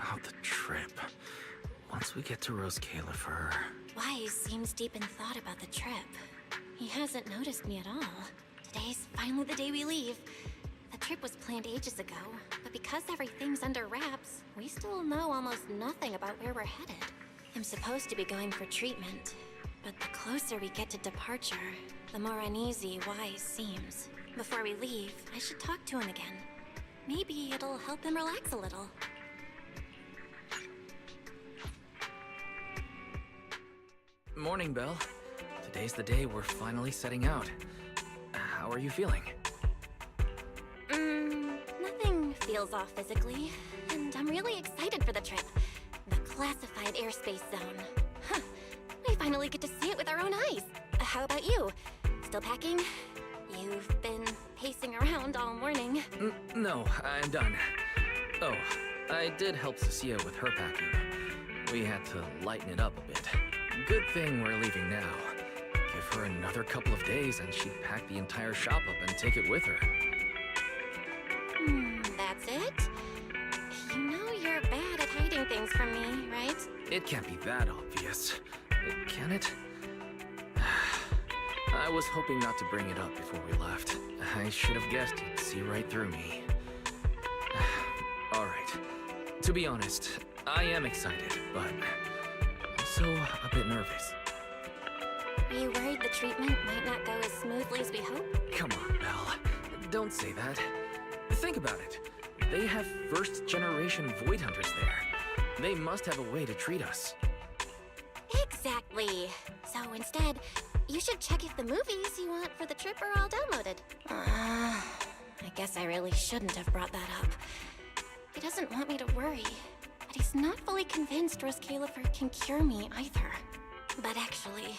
About the trip. Once we get to Rose Califer... Wise seems deep in thought about the trip. He hasn't noticed me at all. Today's finally the day we leave. The trip was planned ages ago, but because everything's under wraps, we still know almost nothing about where we're headed. I'm supposed to be going for treatment, but the closer we get to departure, the more uneasy Wise seems. Before we leave, I should talk to him again. Maybe it'll help him relax a little. Morning, Belle. Today's the day we're finally setting out. How are you feeling? Nothing feels off physically, and I'm really excited for the trip. The classified airspace zone. Huh. We finally get to see it with our own eyes. How about you? Still packing? You've been pacing around all morning. No, I'm done. Oh, I did help Cecilia with her packing. We had to lighten it up a bit. Good thing we're leaving now. Give her another couple of days and she'd pack the entire shop up and take it with her. That's it? You know you're bad at hiding things from me, right? It can't be that obvious, can it? I was hoping not to bring it up before we left. I should have guessed you'd see right through me. Alright. To be honest, I am excited, but also a bit nervous. Are you worried the treatment might not go as smoothly as we hope? Come on, Belle. Don't say that. Think about it. They have first-generation Void Hunters there. They must have a way to treat us. Exactly. So instead, you should check if the movies you want for the trip are all downloaded. I guess I really shouldn't have brought that up. He doesn't want me to worry, but he's not fully convinced Rose Califer can cure me either. But actually,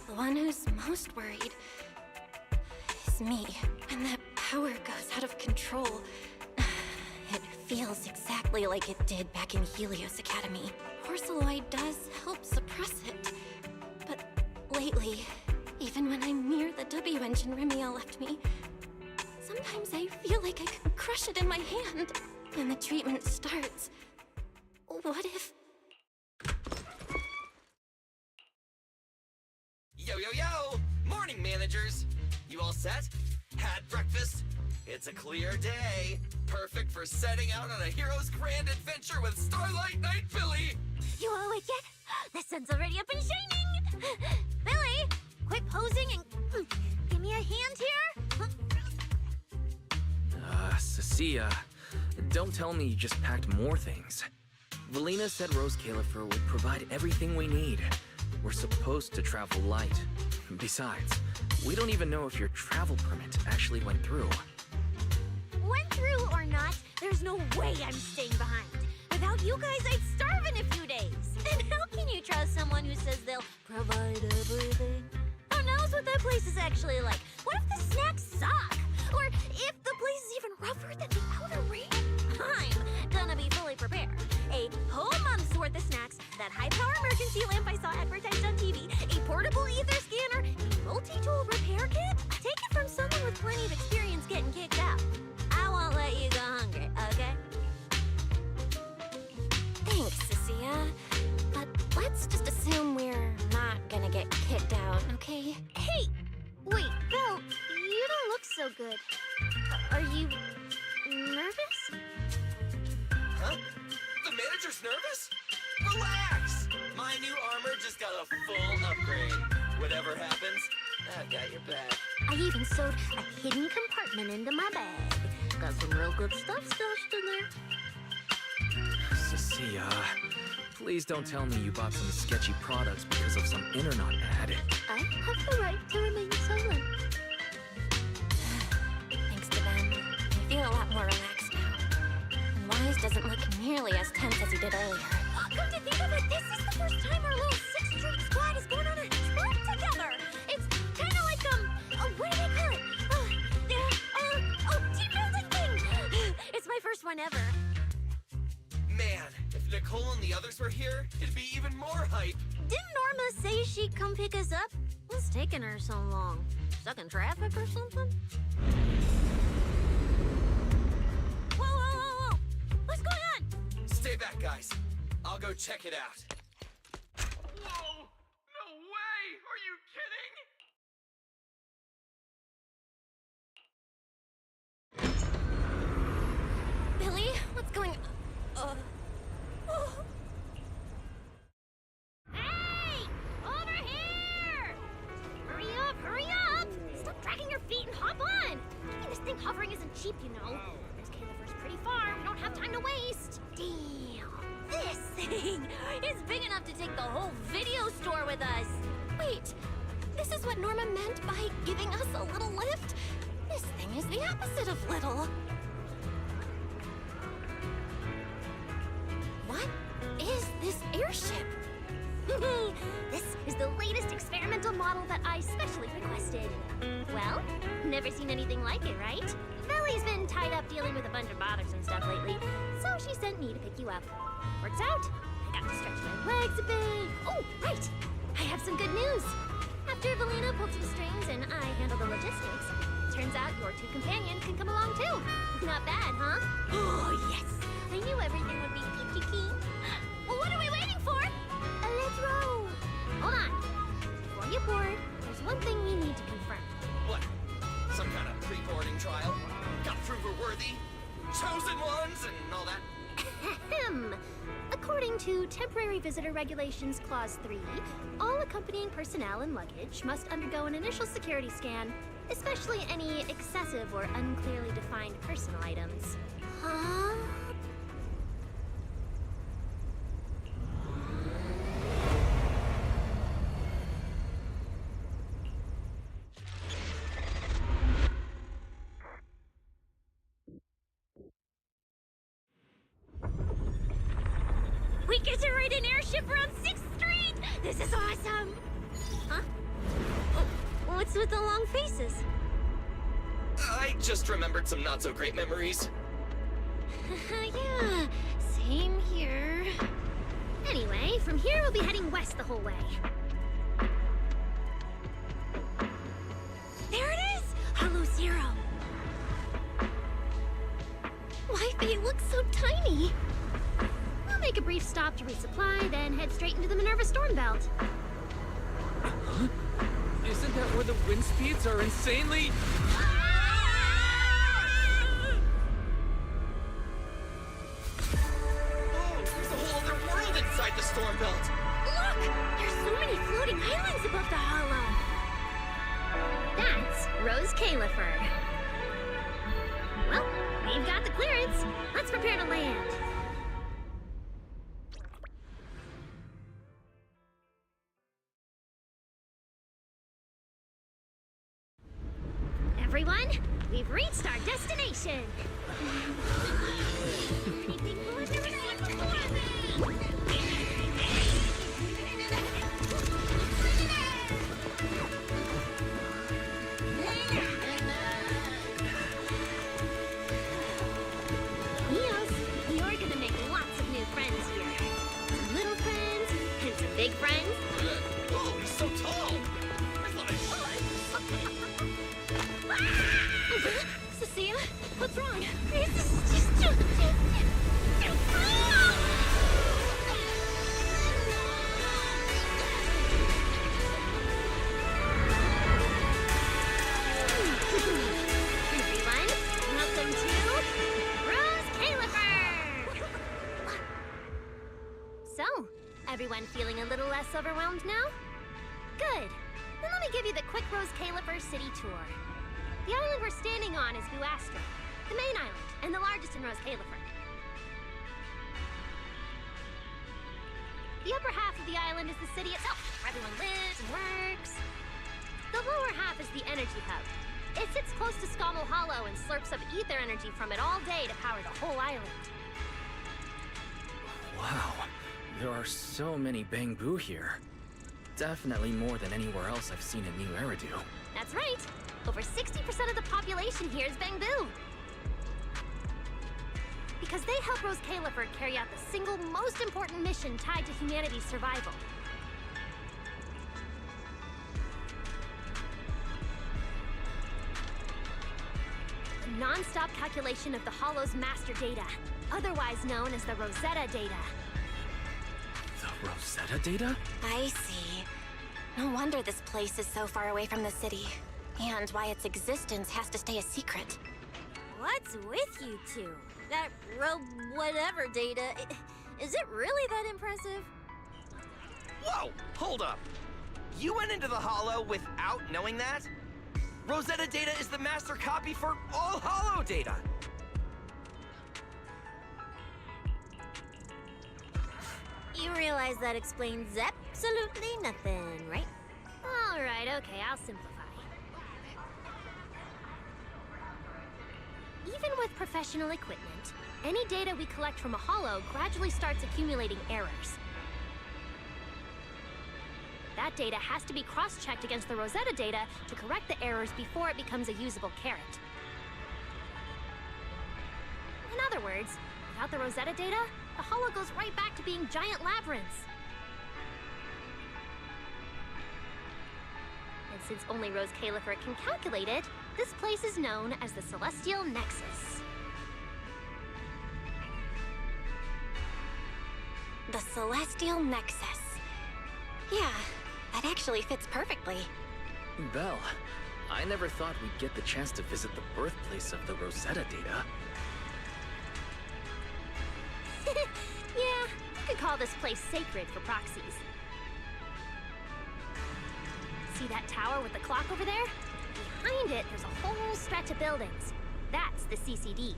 the one who's most worried is me. When that power goes out of control, it feels exactly like it did back in Helios Academy. Porceloid does help suppress it, but lately, even when I'm near the W engine Remiel left me, sometimes I feel like I can crush it in my hand. When the treatment starts, what if... Yo, yo, yo! Morning, managers! You all set? Had breakfast? It's a clear day. Perfect for setting out on a hero's grand adventure with Starlight Knight Billy! You all awake yet? The sun's already up and shining! Billy, quit posing and give me a hand here! Cecilia, don't tell me you just packed more things. Valina said Rose Califer would provide everything we need. We're supposed to travel light. Besides, we don't even know if your travel permit actually went through. Went through or not, there's no way I'm staying behind. Without you guys, I'd starve in a few days. And how can you trust someone who says they'll provide everything? Who knows what that place is actually like? What if the snacks suck? Or if the place is even rougher than the outer ring? I'm gonna be fully prepared. A whole month's worth of snacks, that high-power emergency lamp I saw advertised on TV, a portable ether scanner, a multi-tool repair kit. Take it from someone with plenty of experience getting kicked out. I won't let you go hungry, okay? Thanks, Cecilia. But let's just assume we're not gonna get kicked out, okay? Hey! Wait, Belle, you don't look so good. Are you nervous? Huh? The manager's nervous? Relax! My new armor just got a full upgrade. Whatever happens, I've got your back. I even sewed a hidden compartment into my bag. Got some real good stuff stashed in there. Cecilia, please don't tell me you bought some sketchy products because of some internet ad. I have the right to remain silent. Thanks to them, I feel a lot more relaxed now. And Wise doesn't look nearly as tense as he did earlier. Come to think of it, this is the first time our little 6th Street squad is going on a trip together. It's kind of like, what do they call it? Team building thing. It's my first one ever. Man, if Nicole and the others were here, it'd be even more hype. Didn't Norma say she'd come pick us up? What's taking her so long? Stuck in traffic or something? Whoa! What's going on? Stay back, guys. I'll go check it out. Whoa! No way! Are you kidding? Billy, what's going on? Hey! Over here! Hurry up! Stop dragging your feet and hop on! This thing hovering isn't cheap, you know. This Califer's pretty far. We don't have time to waste. Damn! This thing is big enough to take the whole video store with us. Wait, this is what Norma meant by giving us a little lift? This thing is the opposite of little. What is this airship? This is the latest experimental model that I specially requested. Well, never seen anything like it, right? Belly's been tied up dealing with a bunch of bothersome stuff lately, so she sent me to pick you up. Works out. I got to stretch my legs a bit. Oh, right! I have some good news. After Valina pulled some strings and I handled the logistics, turns out your 2 companions can come along too. Not bad, huh? Oh, yes! I knew everything would be peachy keen. Well, what are we waiting for? Let's roll. Hold on. Before you board, there's one thing we need to confirm. What? Some kind of pre-boarding trial? Gotta prove we're worthy? Chosen ones and all that? Ahem. According to Temporary Visitor Regulations Clause 3, all accompanying personnel and luggage must undergo an initial security scan, especially any excessive or unclearly defined personal items. Huh? We get to ride an airship around 6th Street! This is awesome! Huh? Oh, what's with the long faces? I just remembered some not-so-great memories. Yeah, same here. Anyway, from here we'll be heading west the whole way. There it is! Hollow Zero! Why, they look so tiny. We'll make a brief stop to resupply, then head straight into the Minerva Storm Belt. Huh? Isn't that where the wind speeds are insanely... Whoa, there's a whole other world inside the storm belt. Look! There's so many floating islands above the hollow. That's Rose Califer. Well, we've got the clearance. Let's prepare to land. Everyone, we've reached our destination. Anything cool I've never seen before? Eos, you're gonna make lots of new friends here. Some little friends and some big friends. Whoa, he's so tall. I thought I Cecilia, what's wrong? This is just too Everyone, welcome to Rose Califer! So, everyone feeling a little less overwhelmed now? Good. Then let me give you the quick Rose Califer city tour. The island we're standing on is Buastro, the main island, and the largest in Rose Califer. The upper half of the island is the city itself, where everyone lives and works. The lower half is the energy hub. It sits close to Scommel Hollow and slurps up ether energy from it all day to power the whole island. Wow, there are so many Bangbu here. Definitely more than anywhere else I've seen in New Eridu. That's right. Over 60% of the population here is Bangbu. Because they help Rose Califer carry out the single most important mission tied to humanity's survival. The non-stop calculation of the Hollow's master data, otherwise known as the Rosetta data. The Rosetta data? I see. No wonder this place is so far away from the city. And why its existence has to stay a secret. What's with you two? That whatever data, is it really that impressive? Whoa! Hold up! You went into the Hollow without knowing that? Rosetta data is the master copy for all Hollow data! You realize that explains absolutely nothing, right? Alright, okay, I'll simplify. Even with professional equipment, any data we collect from a Hollow gradually starts accumulating errors. That data has to be cross-checked against the Rosetta data to correct the errors before it becomes a usable carrot. In other words, without the Rosetta data, the Hollow goes right back to being giant labyrinths. And since only Rose Califer can calculate it, this place is known as the Celestial Nexus. The Celestial Nexus. Yeah, that actually fits perfectly. Belle, I never thought we'd get the chance to visit the birthplace of the Rosetta data. Yeah, you could call this place sacred for proxies. See that tower with the clock over there? Behind it, there's a whole stretch of buildings. That's the CCD.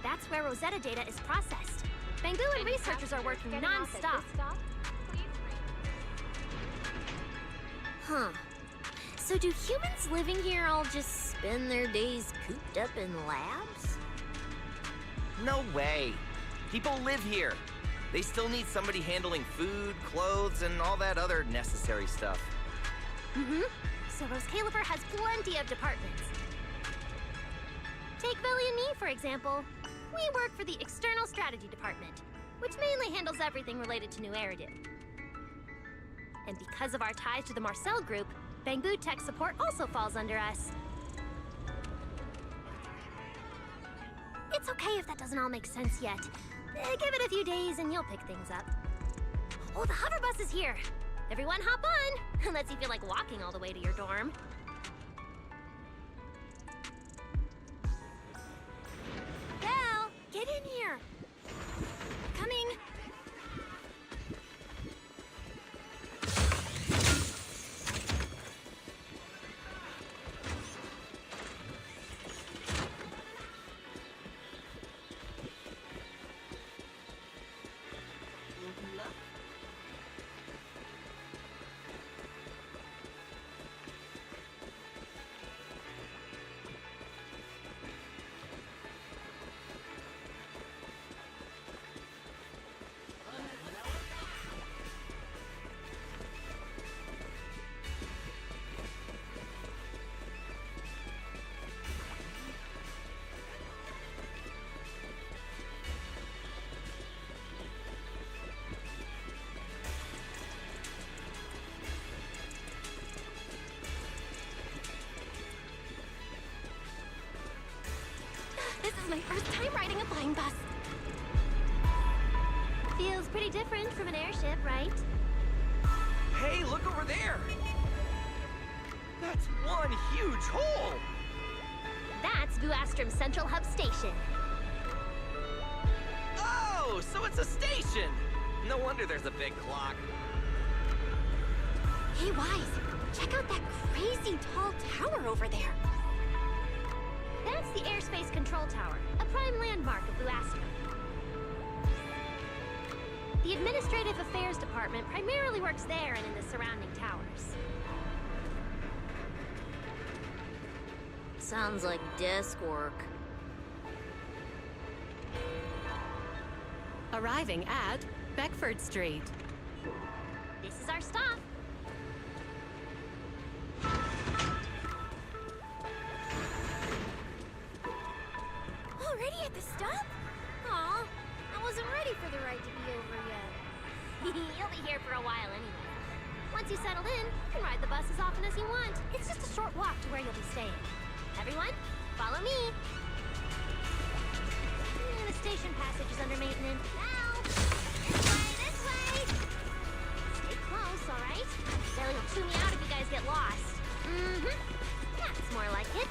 That's where Rosetta data is processed. Bangbu and researchers are working non-stop. Huh. So do humans living here all just spend their days cooped up in labs? No way! People live here. They still need somebody handling food, clothes, and all that other necessary stuff. Mm-hmm. So Rose Califer has plenty of departments. Take Billy and me, for example. We work for the External Strategy Department, which mainly handles everything related to New Eridu. And because of our ties to the Marcel Group, Bangbu Tech Support also falls under us. It's okay if that doesn't all make sense yet. Give it a few days and you'll pick things up. Oh, the hover bus is here! Everyone hop on! Unless you feel like walking all the way to your dorm. Belle, get in here! Coming! This is my first time riding a flying bus. Feels pretty different from an airship, right? Hey, look over there! That's one huge hole! That's Buastrom's Central Hub Station. Oh, so it's a station! No wonder there's a big clock. Hey, Wise, check out that crazy tall tower over there. That's the Airspace Control Tower, a prime landmark of Blue Astro. The Administrative Affairs Department primarily works there and in the surrounding towers. Sounds like desk work. Arriving at Beckford Street. This is our stop. Already at the stop? Aw, I wasn't ready for the ride to be over yet. You'll be here for a while anyway. Once you settle in, you can ride the bus as often as you want. It's just a short walk to where you'll be staying. Everyone, follow me. The station passage is under maintenance. Now, this way. Stay close, all right? They'll chew me out if you guys get lost. That's more like it.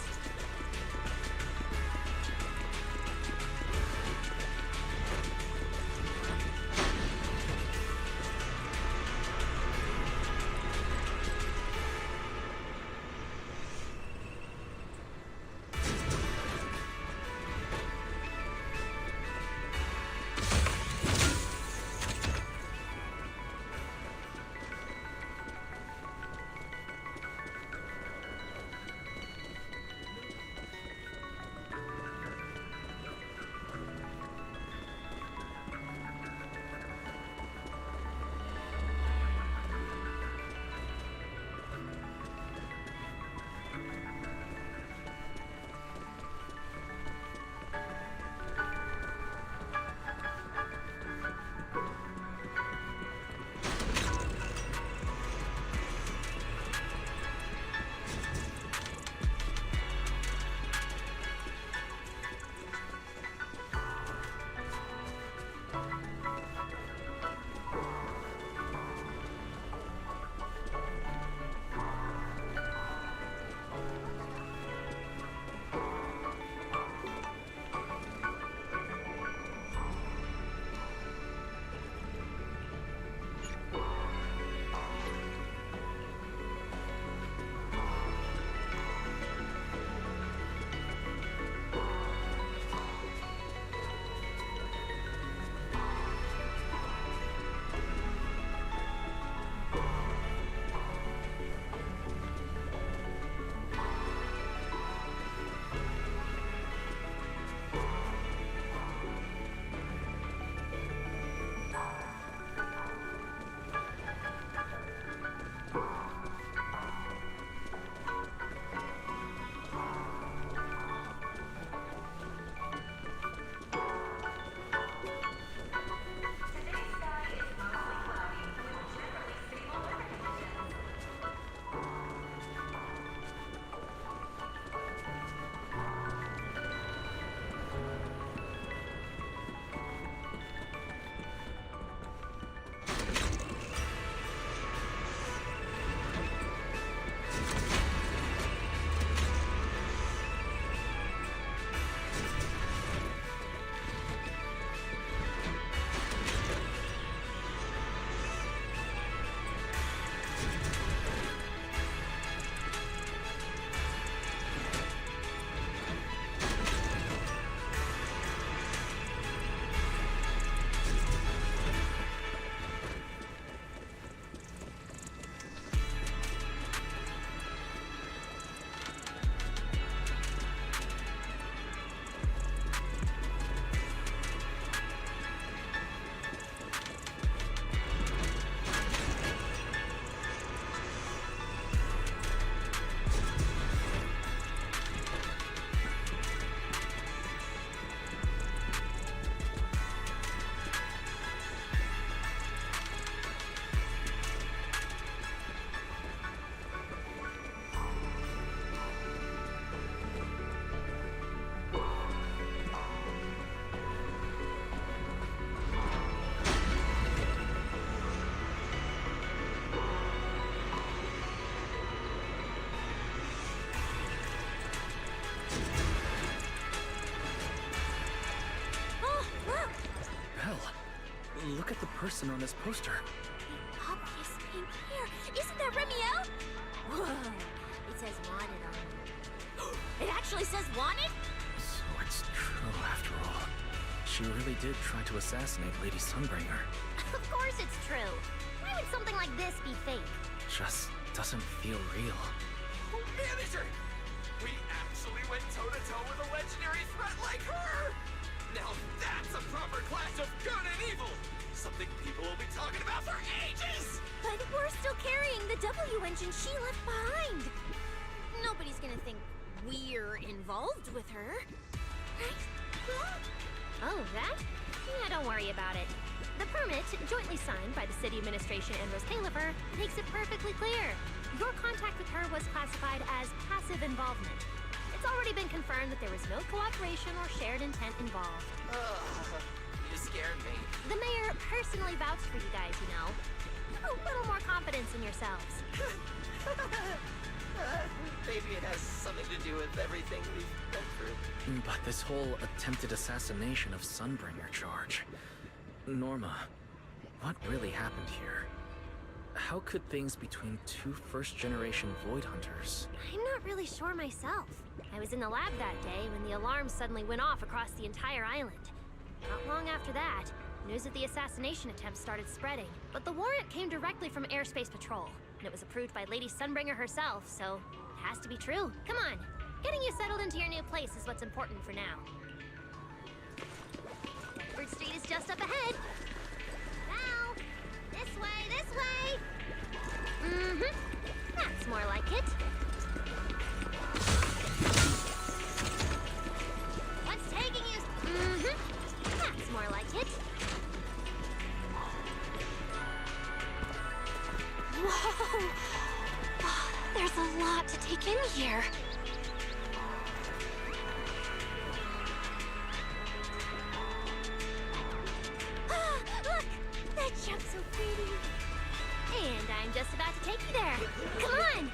Look at the person on this poster. Obvious pink hair. Isn't that Remy says wanted on it. It actually says wanted? So it's true after all. She really did try to assassinate Lady Sunbringer. Of course it's true. Why would something like this be fake? Just doesn't feel real. Oh, manager! We actually went toe-to-toe with a legendary threat like her! Now that's a proper clash of good and evil! Something people will be talking about for ages! But we're still carrying the W engine she left behind. Nobody's gonna think we're involved with her. Right? Oh, that? Yeah, don't worry about it. The permit, jointly signed by the city administration and Rose Califer, makes it perfectly clear. Your contact with her was classified as passive involvement. It's already been confirmed that there was no cooperation or shared intent involved. Ugh, you scared me. The mayor personally vouched for you guys, you know. A little more confidence in yourselves. Maybe it has something to do with everything we've been through. But this whole attempted assassination of Sunbringer charge... Norma, what really happened here? How could things between two first-generation Void Hunters... I'm not really sure myself. I was in the lab that day when the alarm suddenly went off across the entire island. Not long after that, news of the assassination attempt started spreading. But the warrant came directly from Airspace Patrol, and it was approved by Lady Sunbringer herself, so it has to be true. Come on, getting you settled into your new place is what's important for now. Bedford Street is just up ahead. Now, this way, this way. Mm-hmm. That's more like it. What's taking you? Mm-hmm. That's more like it. Whoa! There's a lot to take in here. Look! That jump's so pretty. And I'm just about to take you there. Come on!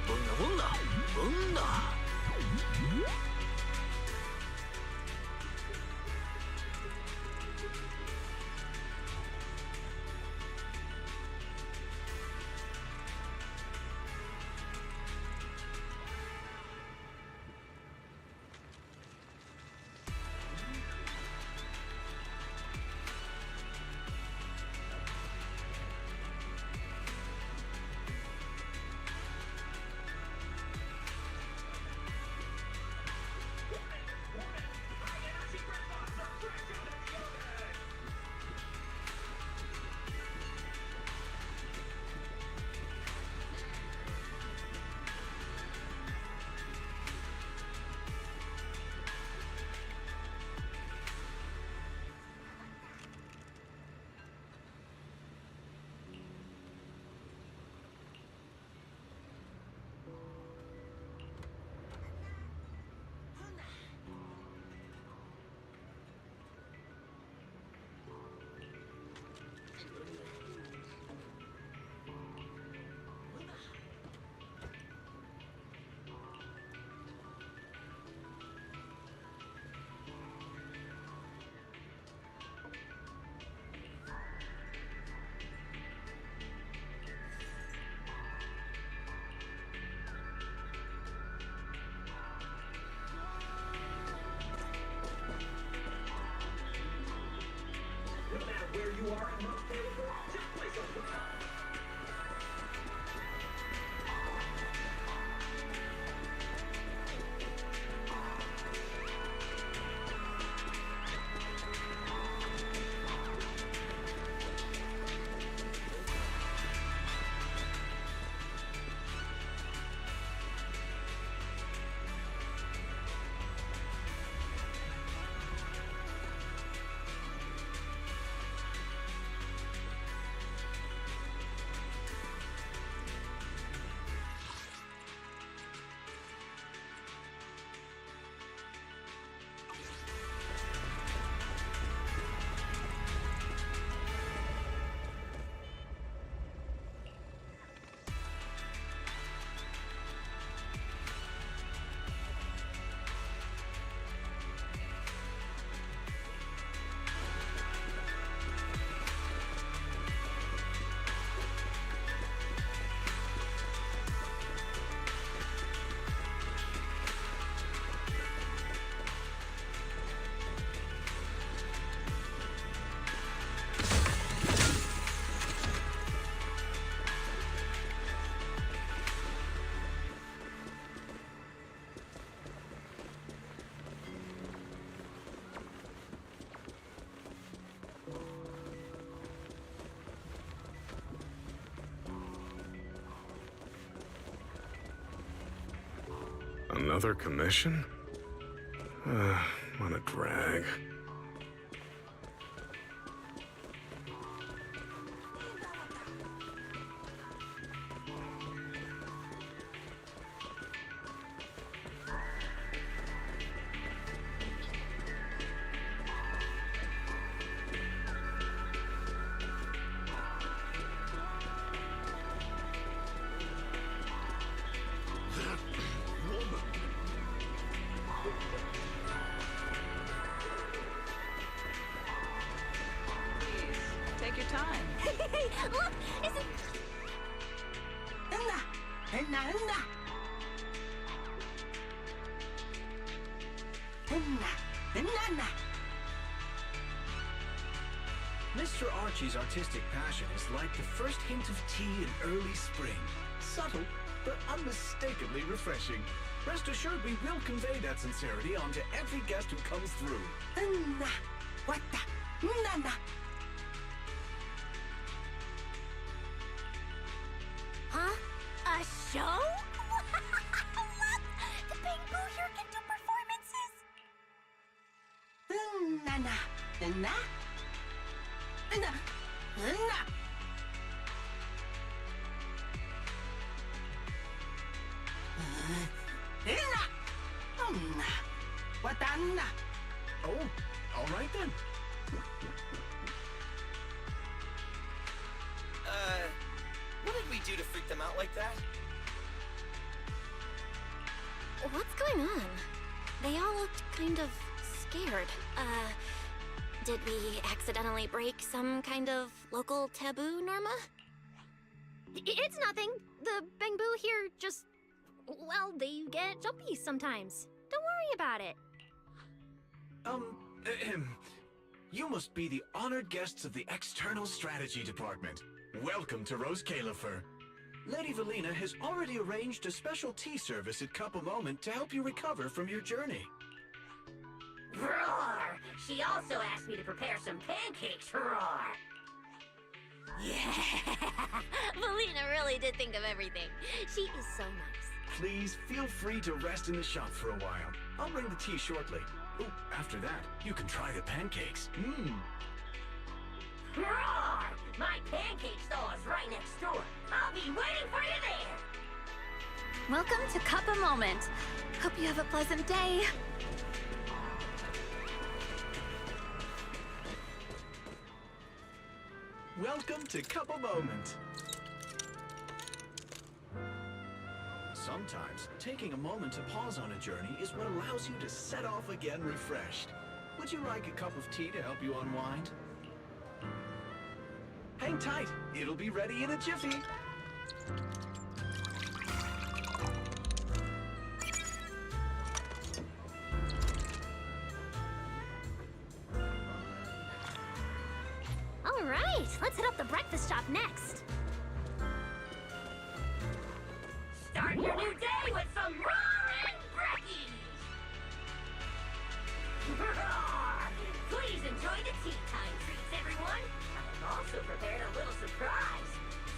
Bunga bunga! Bunga! Another commission? What a drag. Take your time. Hey, look! Is it... Mr. Archie's artistic passion is like the first hint of tea in early spring. Subtle, but unmistakably refreshing. Rest assured we will convey that sincerity onto every guest who comes through. Huh? A show? Look! The MHUR can do performances! Oh, all right then. What did we do to freak them out like that? What's going on? They all looked kind of scared. Did we accidentally break some kind of local taboo, Norma? It's nothing. The Bangbu here just... well, they get jumpy sometimes. Don't worry about it. You must be the honored guests of the External Strategy Department. Welcome to Rose Califer. Lady Valina has already arranged a special tea service at Cup a Moment to help you recover from your journey. Roar! She also asked me to prepare some pancakes, roar! Yeah! Valina really did think of everything. She is so nice. Please feel free to rest in the shop for a while. I'll bring the tea shortly. Oh, after that, you can try the pancakes. Roar! My pancake stall is right next door. I'll be waiting for you there! Welcome to Cup a Moment. Hope you have a pleasant day. Welcome to Cup a Moment. Sometimes, taking a moment to pause on a journey is what allows you to set off again refreshed. Would you like a cup of tea to help you unwind? Hang tight, it'll be ready in a jiffy. All right, let's hit up the breakfast shop next. Start your new day with some roaring brekkies! Roar! Please enjoy the tea time treats, everyone! I've also prepared a little surprise.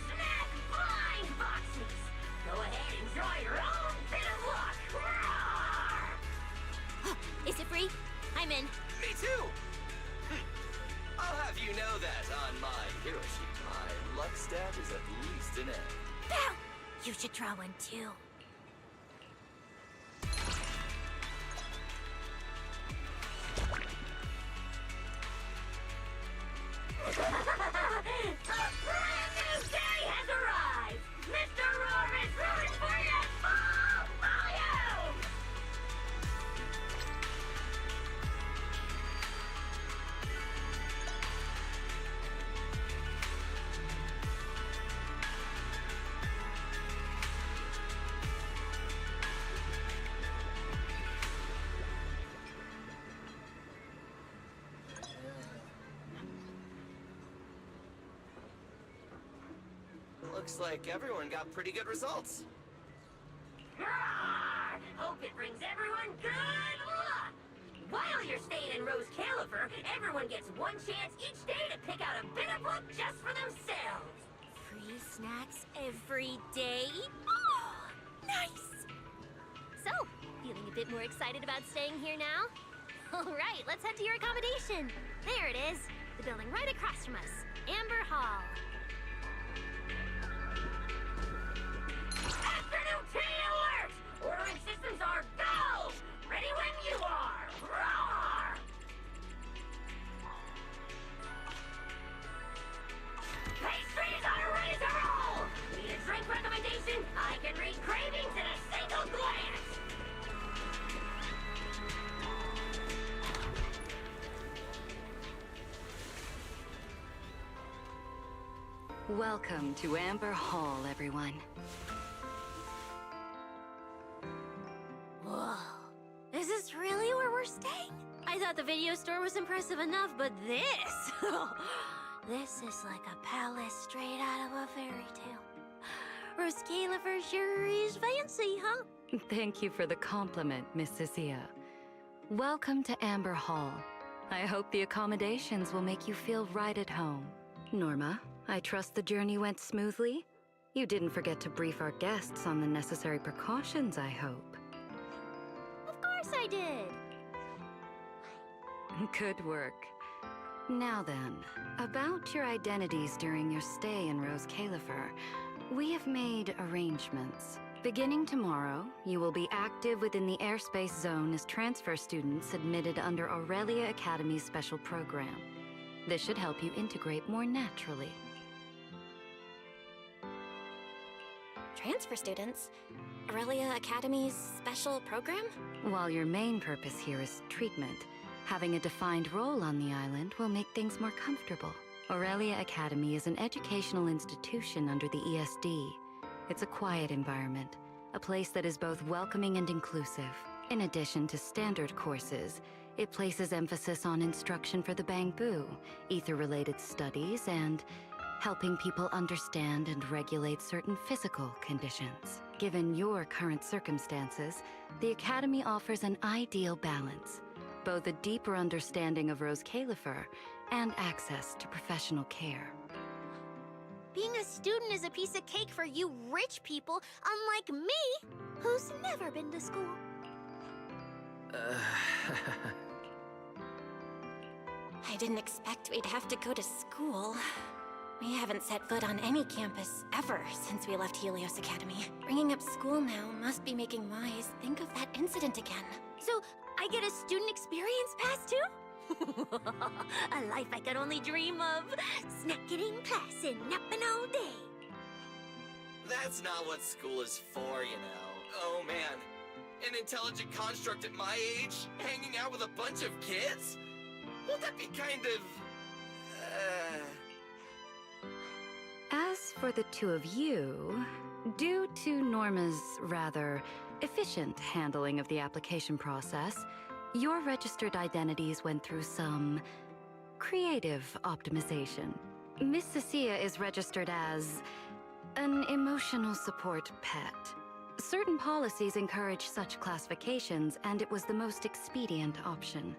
Snack blind boxes! Go ahead and draw your own bit of luck! Roar! Is it free? I'm in. Me too! I'll have you know that on my hero sheet, my luck stat is at least an A. Pow! You should draw one too. A brand new day has arrived! Mr. Roar is rooting for you at full volume! Looks like everyone got pretty good results. Roar! Hope it brings everyone good luck! While you're staying in Rose Califer, everyone gets one chance each day to pick out a bit of luck just for themselves. Free snacks every day? Oh, nice! So, Feeling a bit more excited about staying here now? Alright, let's head to your accommodation. There it is. The building right across from us. Amber Hall. Afternoon tea alert! Ordering systems are go! Ready when you are! Roar! Pastries are ready to roll! Need a drink recommendation? I can read cravings in a single glance! Welcome to Amber Hall, everyone. Whoa. Is this really where we're staying? I thought the video store was impressive enough, but this... this is like a palace straight out of a fairy tale. Rose Califer sure is fancy, huh? Thank you for the compliment, Miss Cecilia. Welcome to Amber Hall. I hope the accommodations will make you feel right at home. Norma, I trust the journey went smoothly? You didn't forget to brief our guests on the necessary precautions, I hope. Of course I did. Good work. Now then, about your identities during your stay in Rose Califer, we have made arrangements. Beginning tomorrow, you will be active within the airspace zone as transfer students admitted under Aurelia Academy's special program. This should help you integrate more naturally. Transfer students? Aurelia Academy's special program? While your main purpose here is treatment, having a defined role on the island will make things more comfortable. Aurelia Academy is an educational institution under the ESD. It's a quiet environment, a place that is both welcoming and inclusive. In addition to standard courses, it places emphasis on instruction for the Bangbu, ether-related studies, and helping people understand and regulate certain physical conditions. Given your current circumstances, the Academy offers an ideal balance, both a deeper understanding of Rose Califer and access to professional care. Being a student is a piece of cake for you rich people, unlike me, who's never been to school. I didn't expect we'd have to go to school. We haven't set foot on any campus ever since we left Helios Academy. Bringing up school now must be making Wise think of that incident again. So, I get a student experience pass too? A life I could only dream of. Snacking in class and napping all day. That's not what school is for, you know. Oh man, an intelligent construct at my age, hanging out with a bunch of kids? Won't that be kind of... As for the two of you, due to Norma's rather efficient handling of the application process, your registered identities went through some creative optimization. Miss Cecilia is registered as an emotional support pet. Certain policies encourage such classifications, and it was the most expedient option.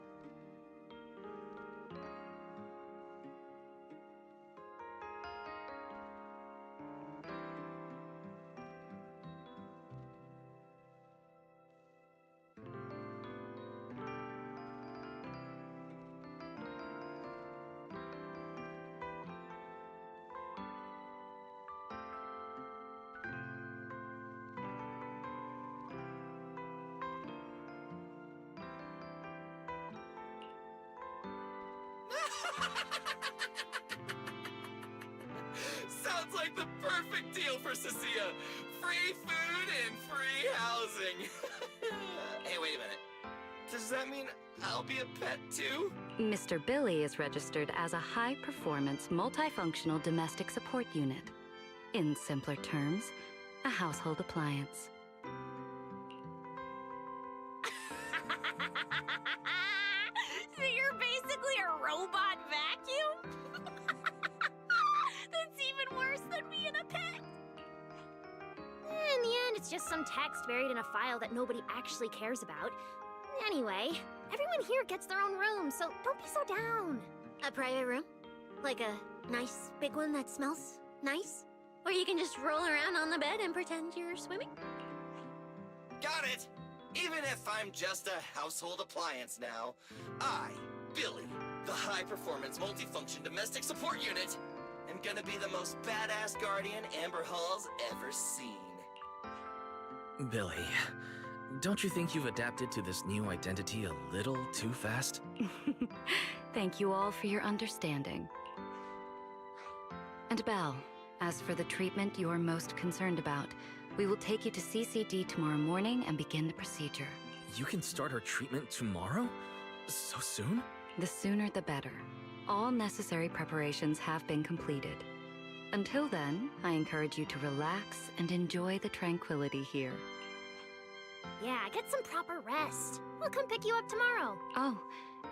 Sounds like the perfect deal for Cecilia. Free food and free housing. Hey, wait a minute. Does that mean I'll be a pet too? Mr. Billy is registered as a high-performance, multifunctional domestic support unit. In simpler terms, a household appliance. So you're basically a robot vacuum? That's even worse than being a pet. In the end, it's just some text buried in a file that nobody actually cares about. Anyway, everyone here gets their own room, so don't be so down. A private room? Like a nice big one that smells nice? Or you can just roll around on the bed and pretend you're swimming? Got it! Even if I'm just a household appliance now, I, Billy, the high-performance multifunction domestic support unit, am gonna be the most badass guardian Amber Hall's ever seen. Billy, don't you think you've adapted to this new identity a little too fast? Thank you all for your understanding. And Belle, as for the treatment you're most concerned about, we will take you to CCD tomorrow morning and begin the procedure. You can start our treatment tomorrow? So soon? The sooner the better. All necessary preparations have been completed. Until then, I encourage you to relax and enjoy the tranquility here. Yeah, get some proper rest. We'll come pick you up tomorrow. Oh,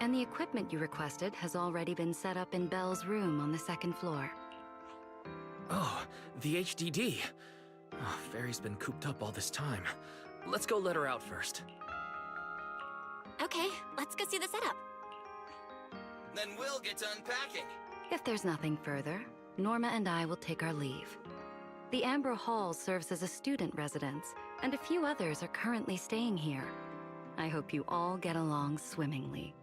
and the equipment you requested has already been set up in Belle's room on the second floor. Oh, the HDD. Oh, Fairy's been cooped up all this time. Let's go let her out first. Okay, let's go see the setup. Then we'll get to unpacking. If there's nothing further, Norma and I will take our leave. The Amber Hall serves as a student residence, and a few others are currently staying here. I hope you all get along swimmingly.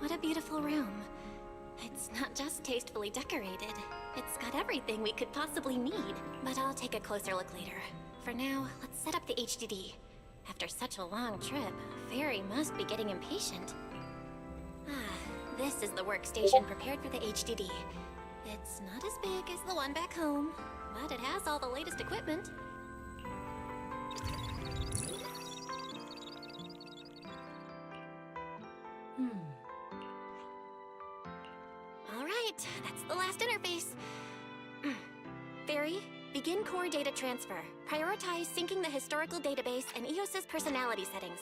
What a beautiful room. It's not just tastefully decorated. It's got everything we could possibly need. But I'll take a closer look later. For now, let's set up the HDD. After such a long trip, Fairy must be getting impatient. This is the workstation prepared for the HDD. It's not as big as the one back home, but it has all the latest equipment. Alright, that's the last interface. Fairy, begin core data transfer. Prioritize syncing the historical database and EOS's personality settings.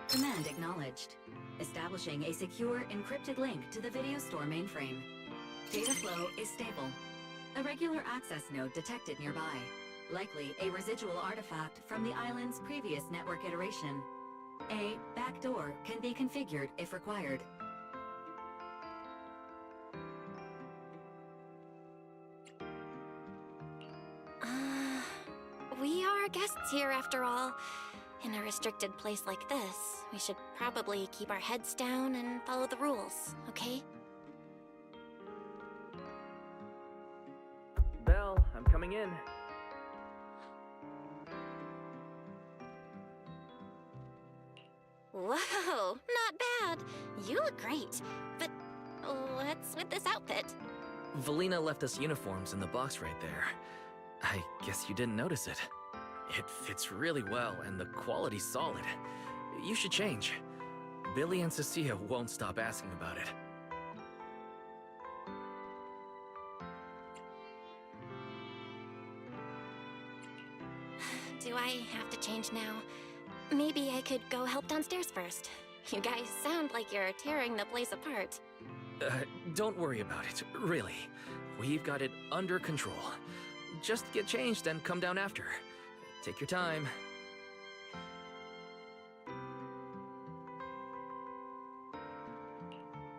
Command acknowledged. Establishing a secure, encrypted link to the video store mainframe. Data flow is stable. A regular access node detected nearby. Likely a residual artifact from the island's previous network iteration. A backdoor can be configured if required. We are guests here after all. In a restricted place like this, we should probably keep our heads down and follow the rules, okay? Belle, I'm coming in. Whoa, not bad. You look great. But what's with this outfit? Valina left us uniforms in the box right there. I guess you didn't notice it. It fits really well, and the quality's solid. You should change. Billy and Cecilia won't stop asking about it. Do I have to change now? Maybe I could go help downstairs first. You guys sound like you're tearing the place apart. Don't worry about it, really. We've got it under control. Just get changed and come down after. Take your time.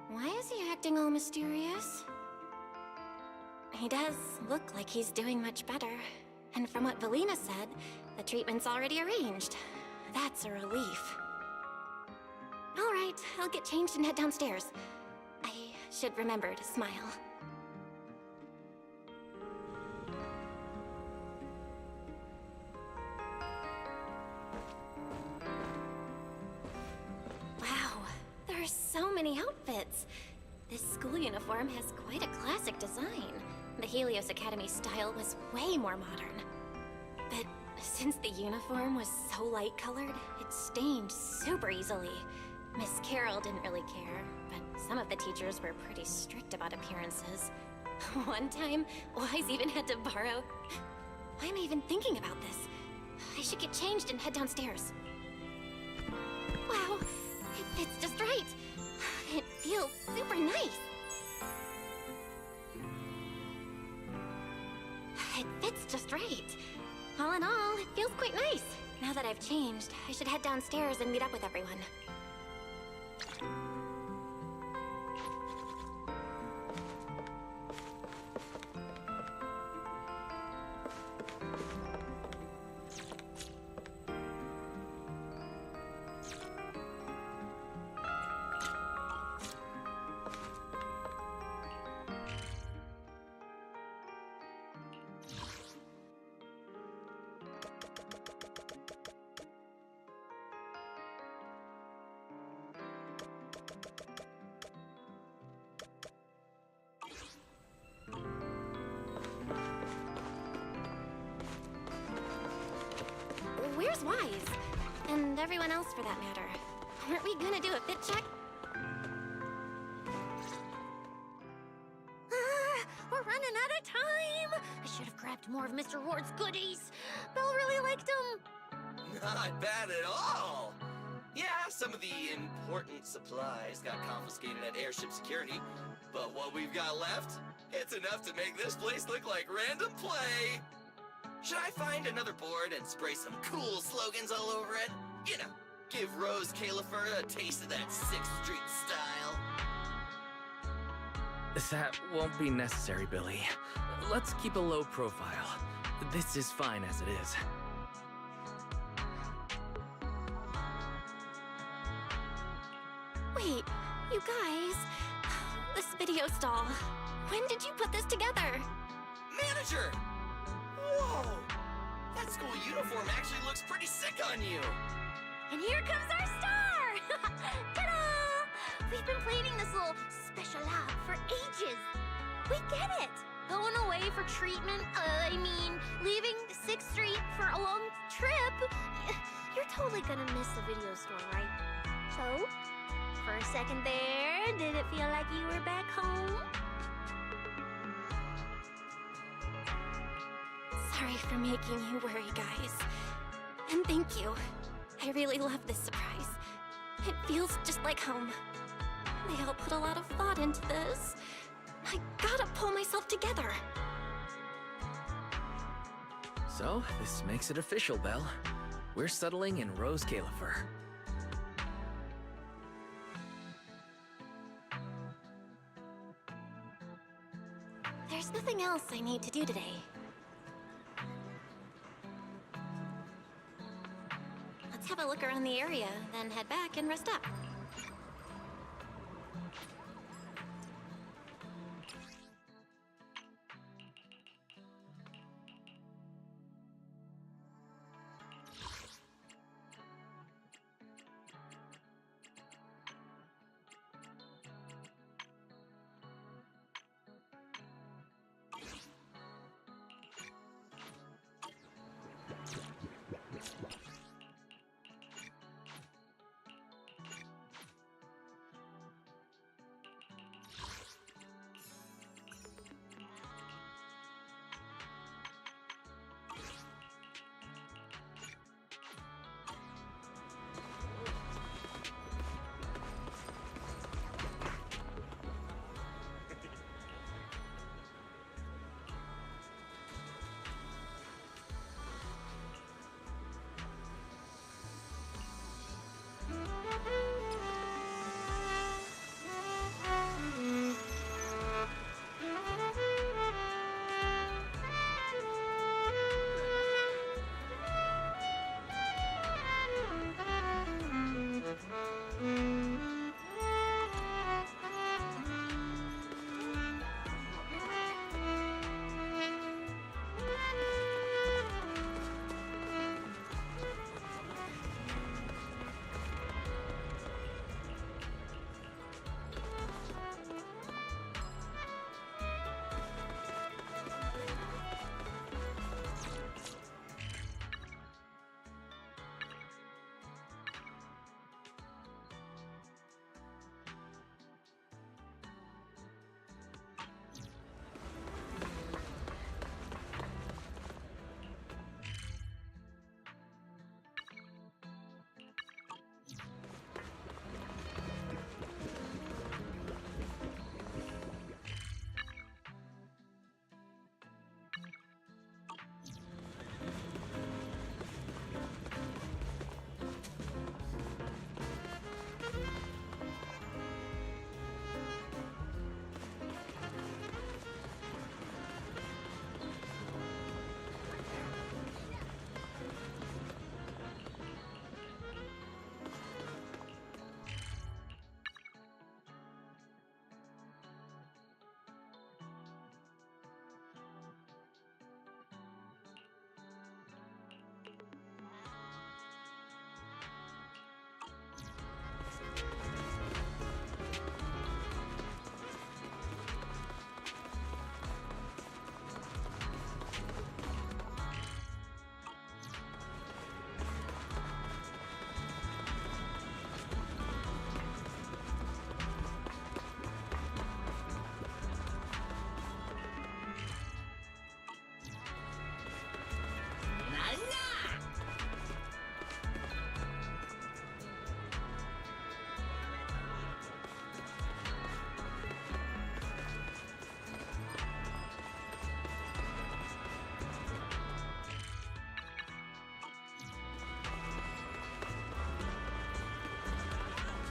Why is he acting all mysterious? He does look like he's doing much better. And from what Valina said, the treatment's already arranged. That's a relief. All right, I'll get changed and head downstairs. I should remember to smile. Wow, there are so many outfits. This school uniform has quite a classic design. The Helios Academy style was way more modern. But since the uniform was so light-colored, it stained super easily. Miss Carroll didn't really care, but some of the teachers were pretty strict about appearances. One time, Wise even had to borrow... Why am I even thinking about this? I should get changed and head downstairs. Wow, it fits just right. It feels super nice. It fits just right. All in all, it feels quite nice. Now that I've changed, I should head downstairs and meet up with everyone. Where's Wise? And everyone else for that matter. Weren't we gonna do a fit check? We're running out of time! I should have grabbed more of Mr. Ward's goodies. Belle really liked them. Not bad at all. Yeah, some of the important supplies got confiscated at airship security, but what we've got left, it's enough to make this place look like random play. Should I find another board and spray some cool slogans all over it? You know, give Rose Califer a taste of that 6th Street style. That won't be necessary, Billy. Let's keep a low profile. This is fine as it is. Wait, you guys... This video stall... When did you put this together? Manager! Whoa! That school uniform actually looks pretty sick on you! And here comes our star! Ta-da! We've been planning this little special lab for ages. We get it! Going away for treatment, leaving 6th Street for a long trip. You're totally gonna miss the video store, right? So, for a second there, did it feel like you were back home? Sorry for making you worry, guys. And thank you. I really love this surprise. It feels just like home. They all put a lot of thought into this. I gotta pull myself together. So, this makes it official, Belle. We're settling in Rose Califer. There's nothing else I need to do today. Let's Let's have a look around the area, then head back and rest up.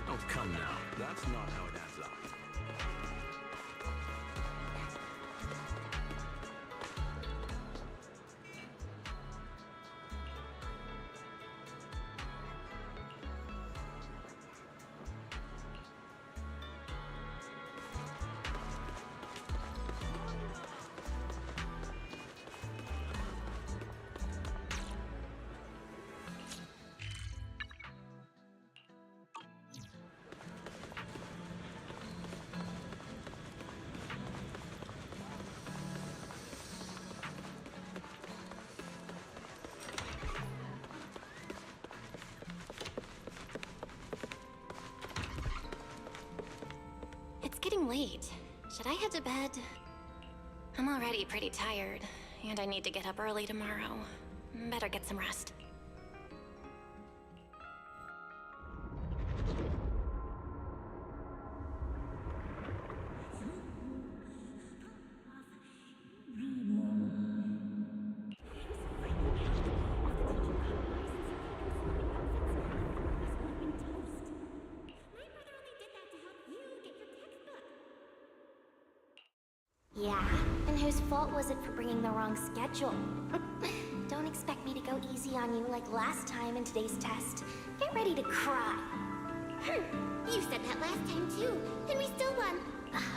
Oh, come now. That's not how it adds up. It's getting late. Should I head to bed? I'm already pretty tired, and I need to get up early tomorrow. Better get some rest. Yeah? And whose fault was it for bringing the wrong schedule? don't expect me to go easy on you like last time in today's test. Get ready to cry. You said that last time too, and we still won.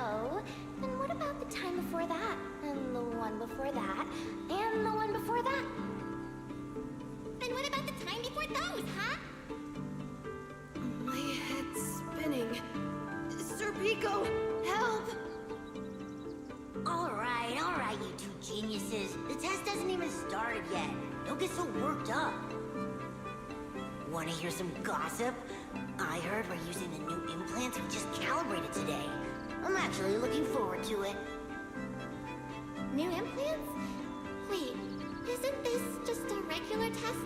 Oh, then what about the time before that? And the one before that? And the one before that? Then what about the time before those, huh? My head's spinning. Sir Pico, help! Alright, you two geniuses. The test hasn't even started yet. Don't get so worked up. Wanna hear some gossip? I heard we're using the new implants we just calibrated today. I'm actually looking forward to it. New implants? Wait, isn't this just a regular test?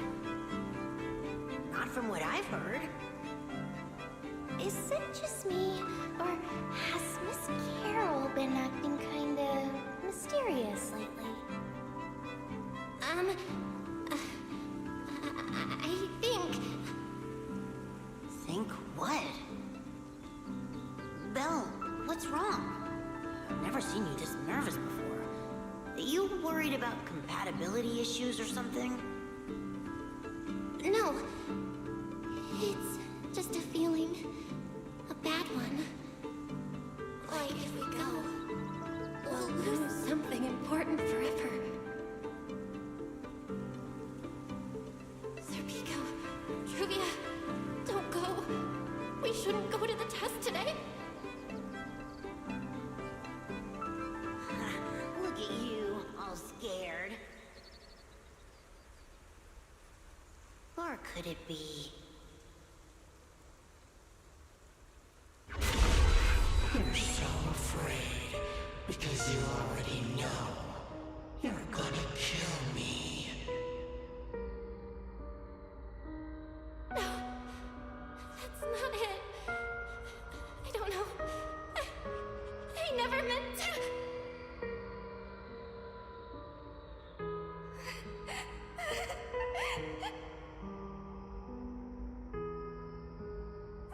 Not from what I've heard. Is it just me, or has Miss Carol been acting kinda mysterious lately? I think... Think what? Belle, what's wrong? I've never seen you this nervous before. Are you worried about compatibility issues or something? No. It's just a feeling. A bad one. Like if we go, we'll lose something important forever. Sir Pico, Truvia, don't go. We shouldn't go to the test today. Look at you, all scared. Or could it be? You're so afraid because you already know you're gonna kill me. No, that's not it. I don't know. I never meant to.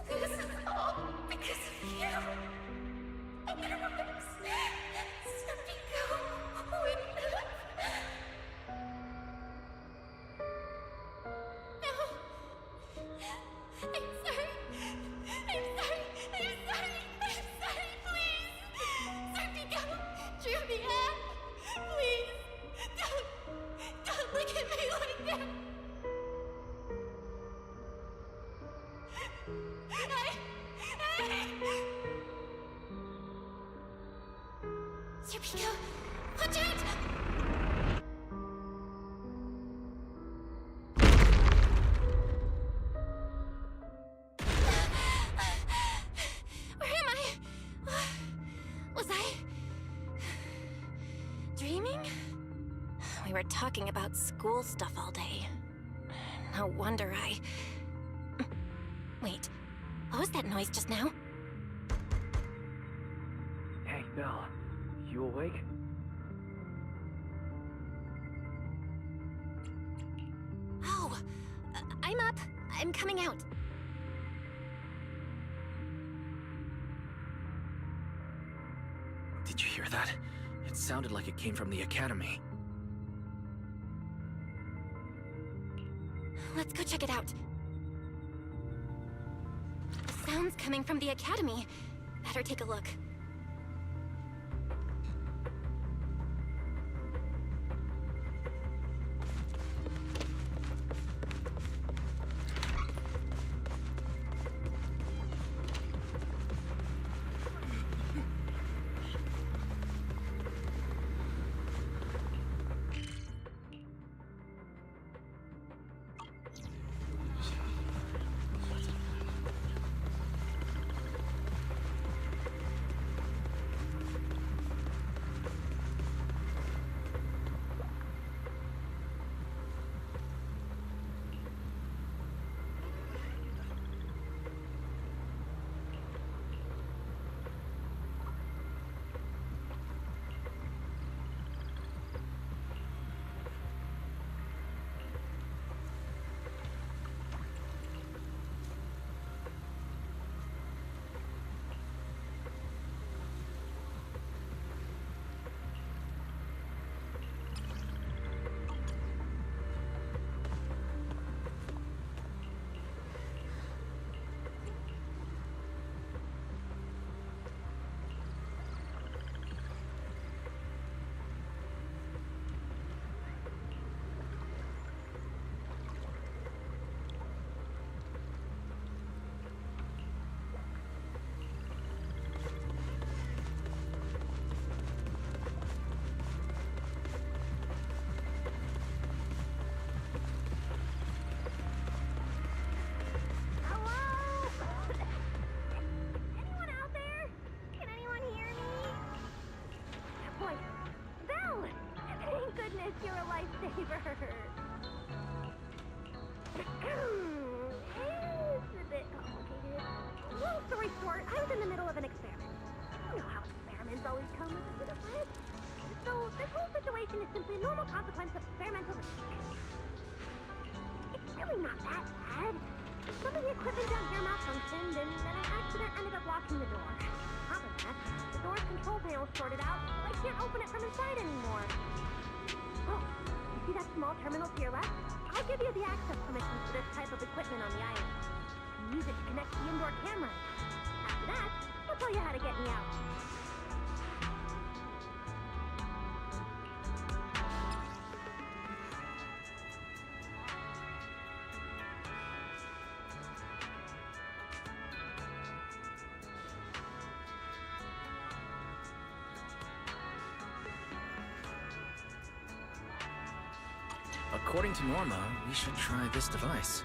This is all because of you. Otherwise, Sir Pico wouldn't have. No. I'm sorry. I'm sorry. I'm sorry. I'm sorry. Please. Sir Pico, Truvia, please. Don't look at me like that. Sir Pico, watch out! Where am I? Was I dreaming? We were talking about school stuff all day. No wonder I... Wait, what was that noise just now? Hey, Belle. You awake? Oh, I'm up. I'm coming out. Did you hear that? It sounded like it came from the academy. Let's go check it out. The sound's coming from the academy. Better take a look. you're a lifesaver. It's a bit complicated. Long story short, I was in the middle of an experiment. You know how experiments always come with a bit of risk. So this whole situation is simply a normal consequence of experimental research. It's really not that bad. Some of the equipment down here malfunctioned, and then an accident ended up locking the door. On top of that, the door's control panel shorted out, so I can't open it from inside anymore. Oh, you see that small terminal to your left? I'll give you the access permissions for this type of equipment on the island. You can use it to connect the indoor cameras. After that, I'll tell you how to get me out. According to Norma, we should try this device.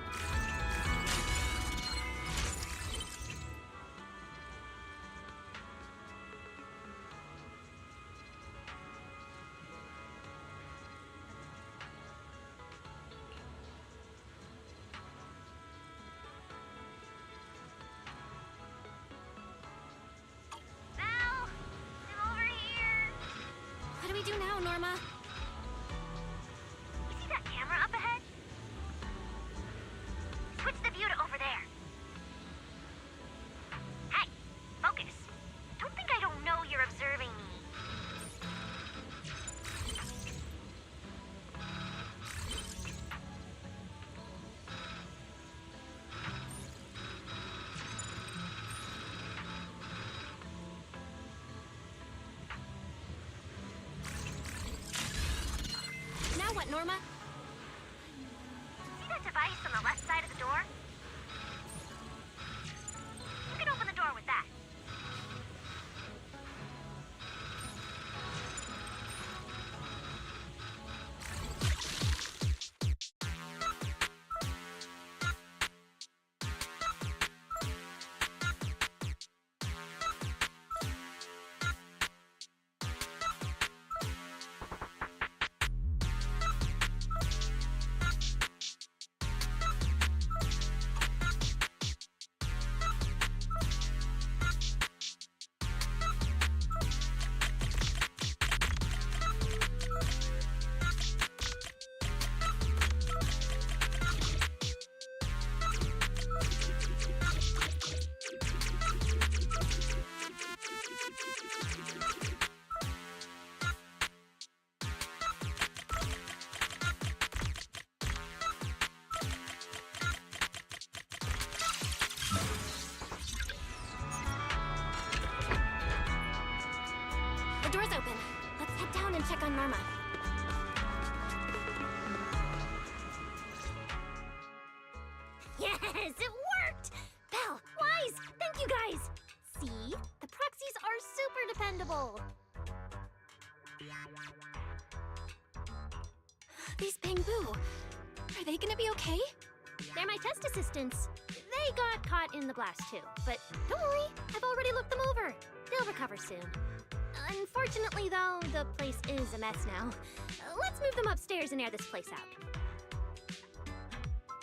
Val, I'm over here. What do we do now, Norma? You see that camera up ahead? Switch the view to over there. Hey, focus. Don't think I don't know you're observing me. Now what, Norma? See that device on the left side of the door? You can open the door with that. The door's open. Let's head down and check on Norma. Yes, it worked! Belle, Wise, thank you guys! See? The proxies are super dependable. These bamboo. Are they gonna be okay? They're my test assistants. They got caught in the blast too, but don't worry, I've already looked them over. They'll recover soon. Unfortunately, though, the place is a mess now. Let's move them upstairs and air this place out.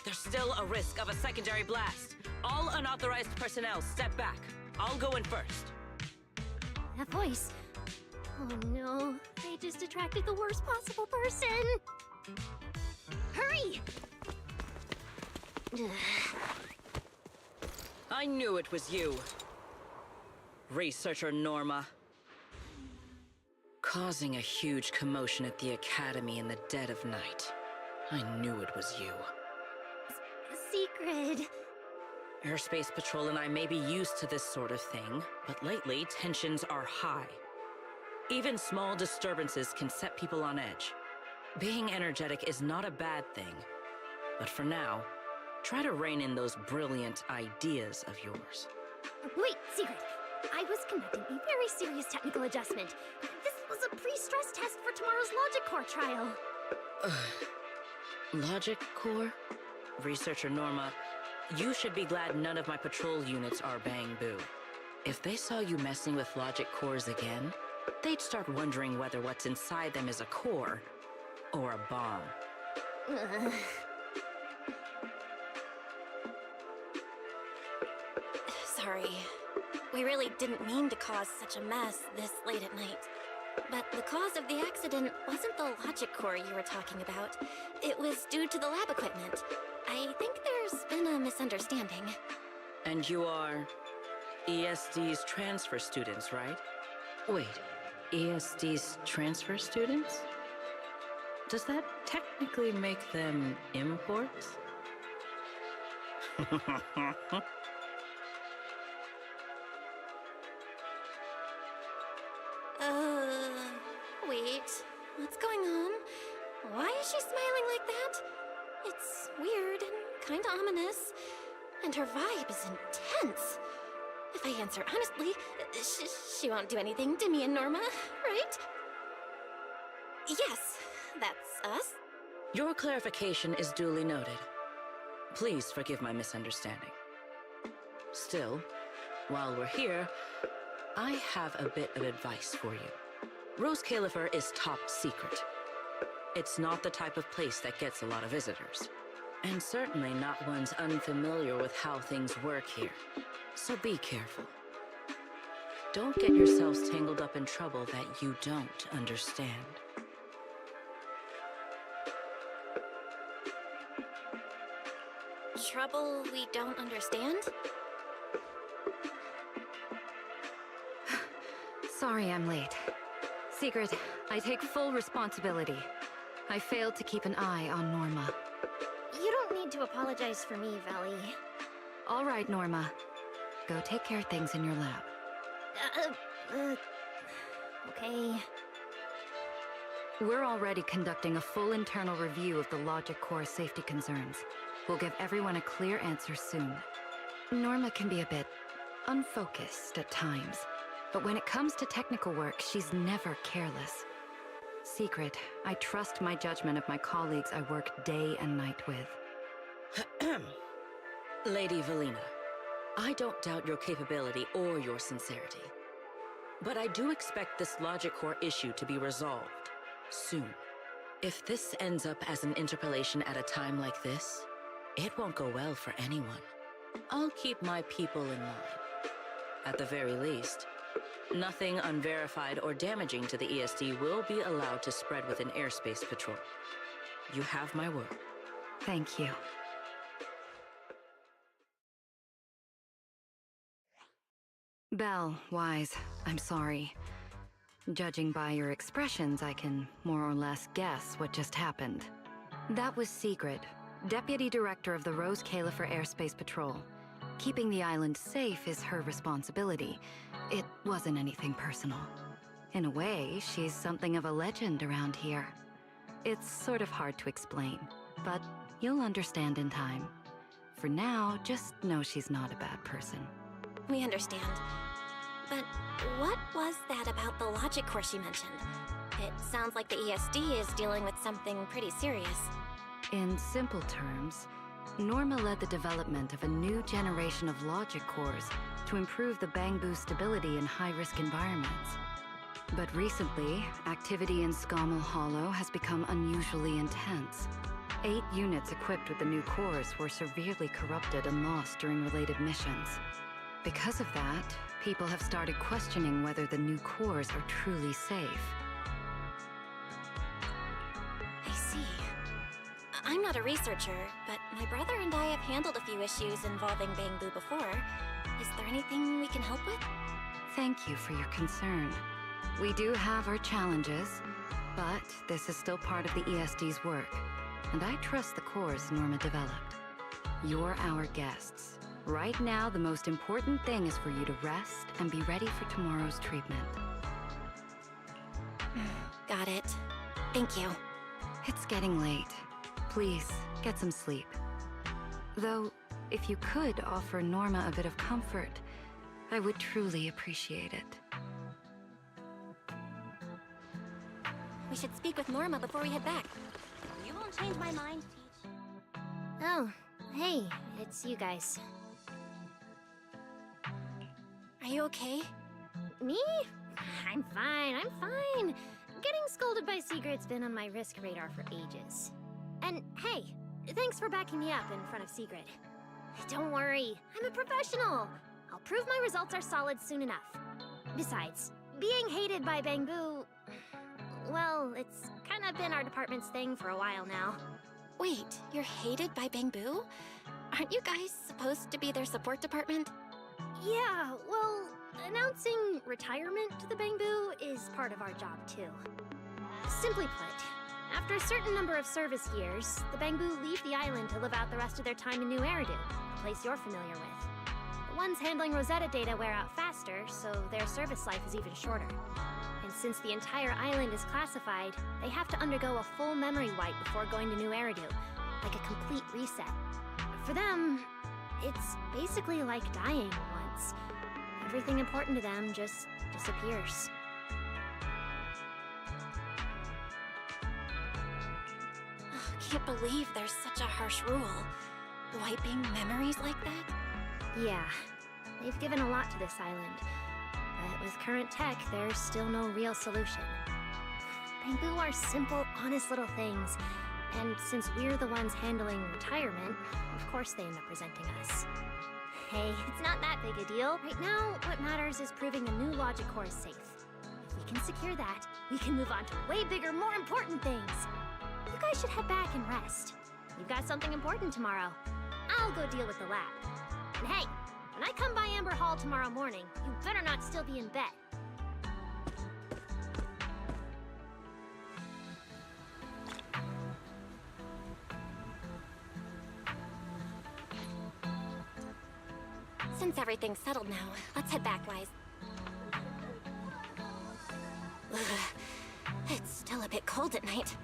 There's still a risk of a secondary blast. All unauthorized personnel, step back. I'll go in first. That voice. Oh no, they just attracted the worst possible person. Hurry! I knew it was you. Researcher Norma. Causing a huge commotion at the Academy in the dead of night. I knew it was you. Secret. Airspace Patrol and I may be used to this sort of thing, but lately tensions are high. Even small disturbances can set people on edge. Being energetic is not a bad thing, but for now, try to rein in those brilliant ideas of yours. Wait, Secret. I was conducting a very serious technical adjustment. This was a pre-stress test for tomorrow's Logic Core trial. Logic Core? Researcher Norma, you should be glad none of my patrol units are Bang-Boo. If they saw you messing with Logic Cores again, they'd start wondering whether what's inside them is a core or a bomb. Sorry. We really didn't mean to cause such a mess this late at night. But the cause of the accident wasn't the logic core you were talking about. It was due to the lab equipment. I think there's been a misunderstanding. And you are ESD's transfer students, right? Wait, ESD's transfer students? Does that technically make them imports? Wait. What's going on? Why is she smiling like that? It's weird and kinda ominous. And her vibe is intense. If I answer honestly, she won't do anything to me and Norma, right? Yes, that's us. Your clarification is duly noted. Please forgive my misunderstanding. Still, while we're here, I have a bit of advice for you. Rose Califer is top secret. It's not the type of place that gets a lot of visitors. And certainly not ones unfamiliar with how things work here. So be careful. Don't get yourselves tangled up in trouble that you don't understand. Trouble we don't understand? Sorry I'm late. Secret, I take full responsibility. I failed to keep an eye on Norma. You don't need to apologize for me, Valley. All right, Norma. Go take care of things in your lab. Okay. We're already conducting a full internal review of the logic core safety concerns. We'll give everyone a clear answer soon. Norma can be a bit unfocused at times, but when it comes to technical work, she's never careless. Secret, I trust my judgment of my colleagues I work day and night with. Lady Valina, I don't doubt your capability or your sincerity. But I do expect this logic core issue to be resolved soon. If this ends up as an interpolation at a time like this, it won't go well for anyone. I'll keep my people in line. At the very least, nothing unverified or damaging to the ESD will be allowed to spread within airspace patrol. You have my word. Thank you. Belle, Wise, I'm sorry. Judging by your expressions, I can more or less guess what just happened. That was Secret, Deputy Director of the Rose Califer Airspace Patrol. Keeping the island safe is her responsibility. It wasn't anything personal. In a way, she's something of a legend around here. It's sort of hard to explain, but you'll understand in time. For now, just know she's not a bad person. We understand. But what was that about the logic core she mentioned? It sounds like the ESD is dealing with something pretty serious. In simple terms, Norma led the development of a new generation of logic cores to improve the Bangbu stability in high-risk environments. But recently, activity in Scommel Hollow has become unusually intense. 8 units equipped with the new cores were severely corrupted and lost during related missions. Because of that, people have started questioning whether the new cores are truly safe. I see. I'm not a researcher, but my brother and I have handled a few issues involving Bangbu before. Is there anything we can help with? Thank you for your concern. We do have our challenges, but this is still part of the ESD's work, and I trust the cores Norma developed. You're our guests. Right now, the most important thing is for you to rest and be ready for tomorrow's treatment. Got it. Thank you. It's getting late. Please, get some sleep. Though, if you could offer Norma a bit of comfort, I would truly appreciate it. We should speak with Norma before we head back. You won't change my mind, Peach. Oh, hey, it's you guys. Are you okay? Me? I'm fine. Getting scolded by Sigurd's been on my risk radar for ages. And hey, thanks for backing me up in front of Sigrid. Don't worry, I'm a professional. I'll prove my results are solid soon enough. Besides, being hated by Bangbu... well, it's kind of been our department's thing for a while now. Wait, you're hated by Bangbu? Aren't you guys supposed to be their support department? Yeah, well, announcing retirement to the Bangbu is part of our job too. Simply put, after a certain number of service years, the Bangbu leave the island to live out the rest of their time in New Eridu, a place you're familiar with. The ones handling Rosetta data wear out faster, so their service life is even shorter. And since the entire island is classified, they have to undergo a full memory wipe before going to New Eridu, like a complete reset. For them, it's basically like dying once. Everything important to them just disappears. Can't believe there's such a harsh rule. Wiping memories like that? Yeah, they've given a lot to this island. But with current tech, there's still no real solution. Bangbu are simple, honest little things. And since we're the ones handling retirement, of course they end up presenting us. Hey, it's not that big a deal. Right now, what matters is proving a new logic core is safe. If we can secure that, we can move on to way bigger, more important things. You guys should head back and rest. You've got something important tomorrow. I'll go deal with the lab. And hey, when I come by Amber Hall tomorrow morning, you better not still be in bed. Since everything's settled now, let's head back, Wise. Ugh, it's still a bit cold at night.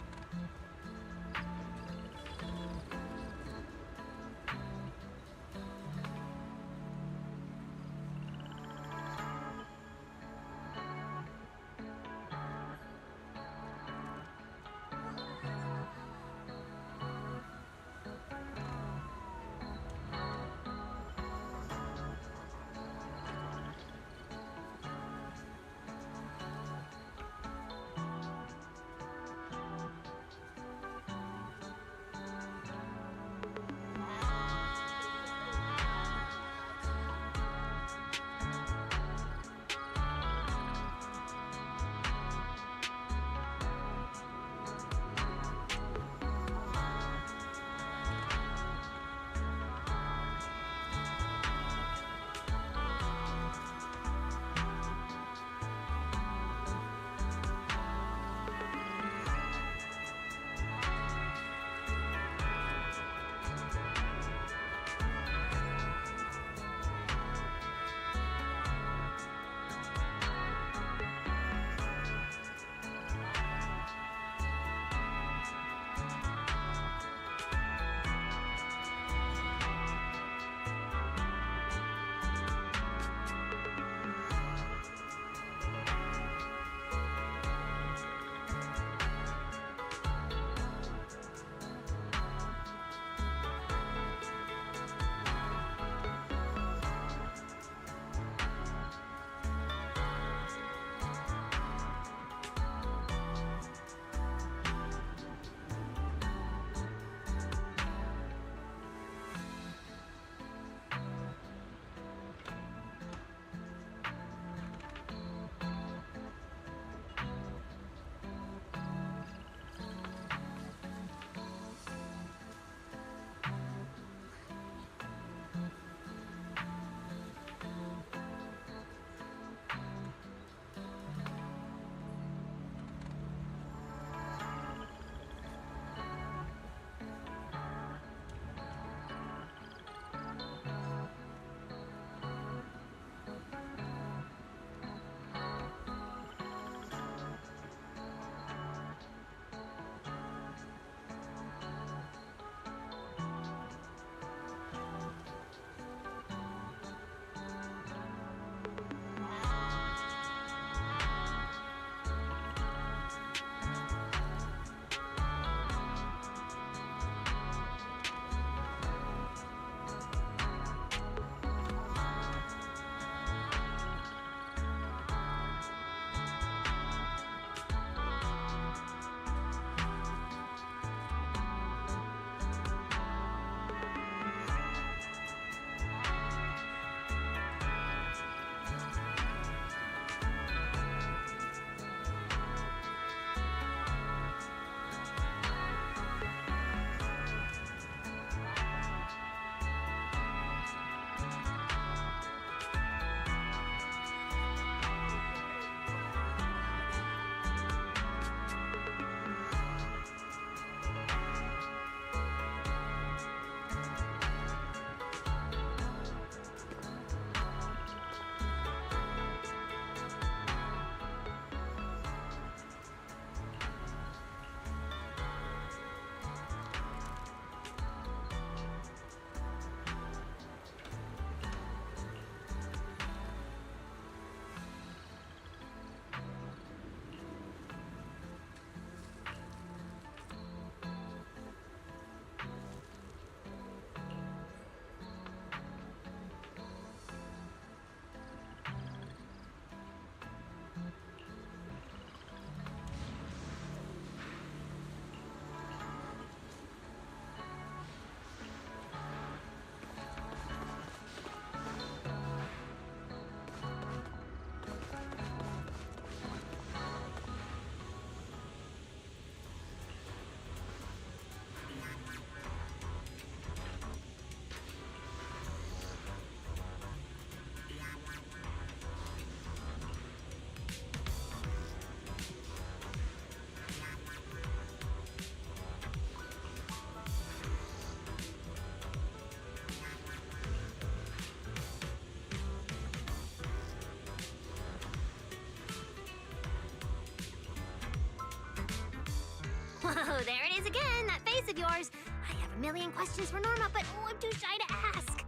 it is again, that face of yours. I have a million questions for Norma, but I'm too shy to ask.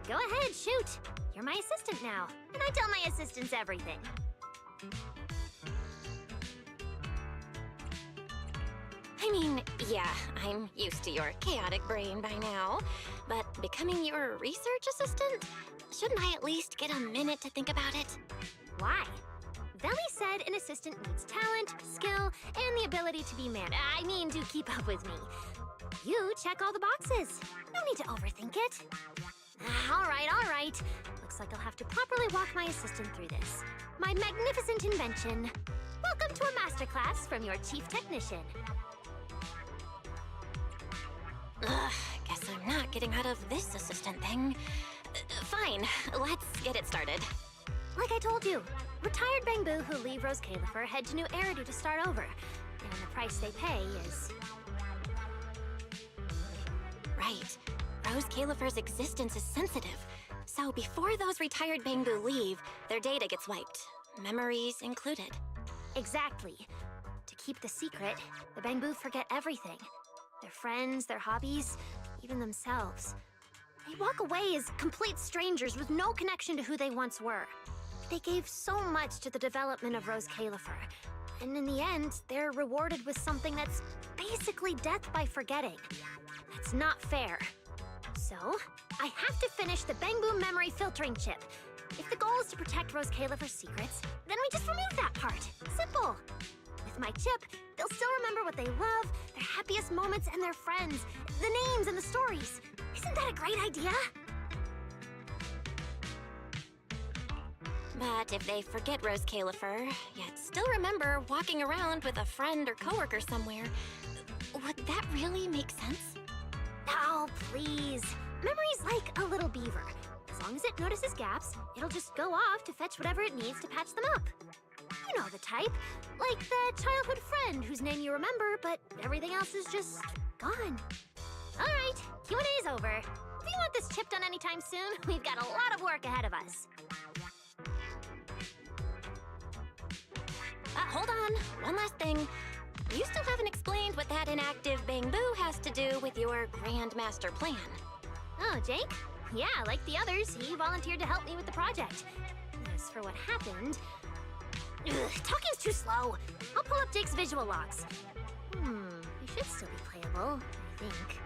Go ahead, shoot. You're my assistant now, and I tell my assistants everything. I mean, yeah, I'm used to your chaotic brain by now, but becoming your research assistant? Shouldn't I at least get a minute to think about it? Why? Veli said an assistant needs talent, skill, and the ability to be to keep up with me. You check all the boxes. No need to overthink it. All right. Looks like I'll have to properly walk my assistant through this. My magnificent invention. Welcome to a masterclass from your chief technician. Ugh, guess I'm not getting out of this assistant thing. Fine, let's get it started. Like I told you, retired Bangbu who leave Rose Califer head to New Eridu to start over. And the price they pay is... Right. Rose Califer's existence is sensitive. So before those retired Bangbu leave, their data gets wiped. Memories included. Exactly. To keep the secret, the Bangbu forget everything. Their friends, their hobbies, even themselves. They walk away as complete strangers with no connection to who they once were. They gave so much to the development of Rose Califer, and in the end, they're rewarded with something that's basically death by forgetting. That's not fair. So, I have to finish the Bangbu memory filtering chip. If the goal is to protect Rose Califer's secrets, then we just remove that part. Simple. With my chip, they'll still remember what they love, their happiest moments, and their friends, the names and the stories. Isn't that a great idea? But if they forget Rose Califer, yet still remember walking around with a friend or coworker somewhere, would that really make sense? Oh, please. Memory's like a little beaver. As long as it notices gaps, it'll just go off to fetch whatever it needs to patch them up. You know the type. Like the childhood friend whose name you remember, but everything else is just gone. All right, Q&A's over. If you want this chip done anytime soon, we've got a lot of work ahead of us. Hold on. One last thing. You still haven't explained what that inactive Bangbu has to do with your Grand Master plan. Oh, Jake? Yeah, like the others, he volunteered to help me with the project. As for what happened... talking's too slow. I'll pull up Jake's visual logs. It should still be playable, I think.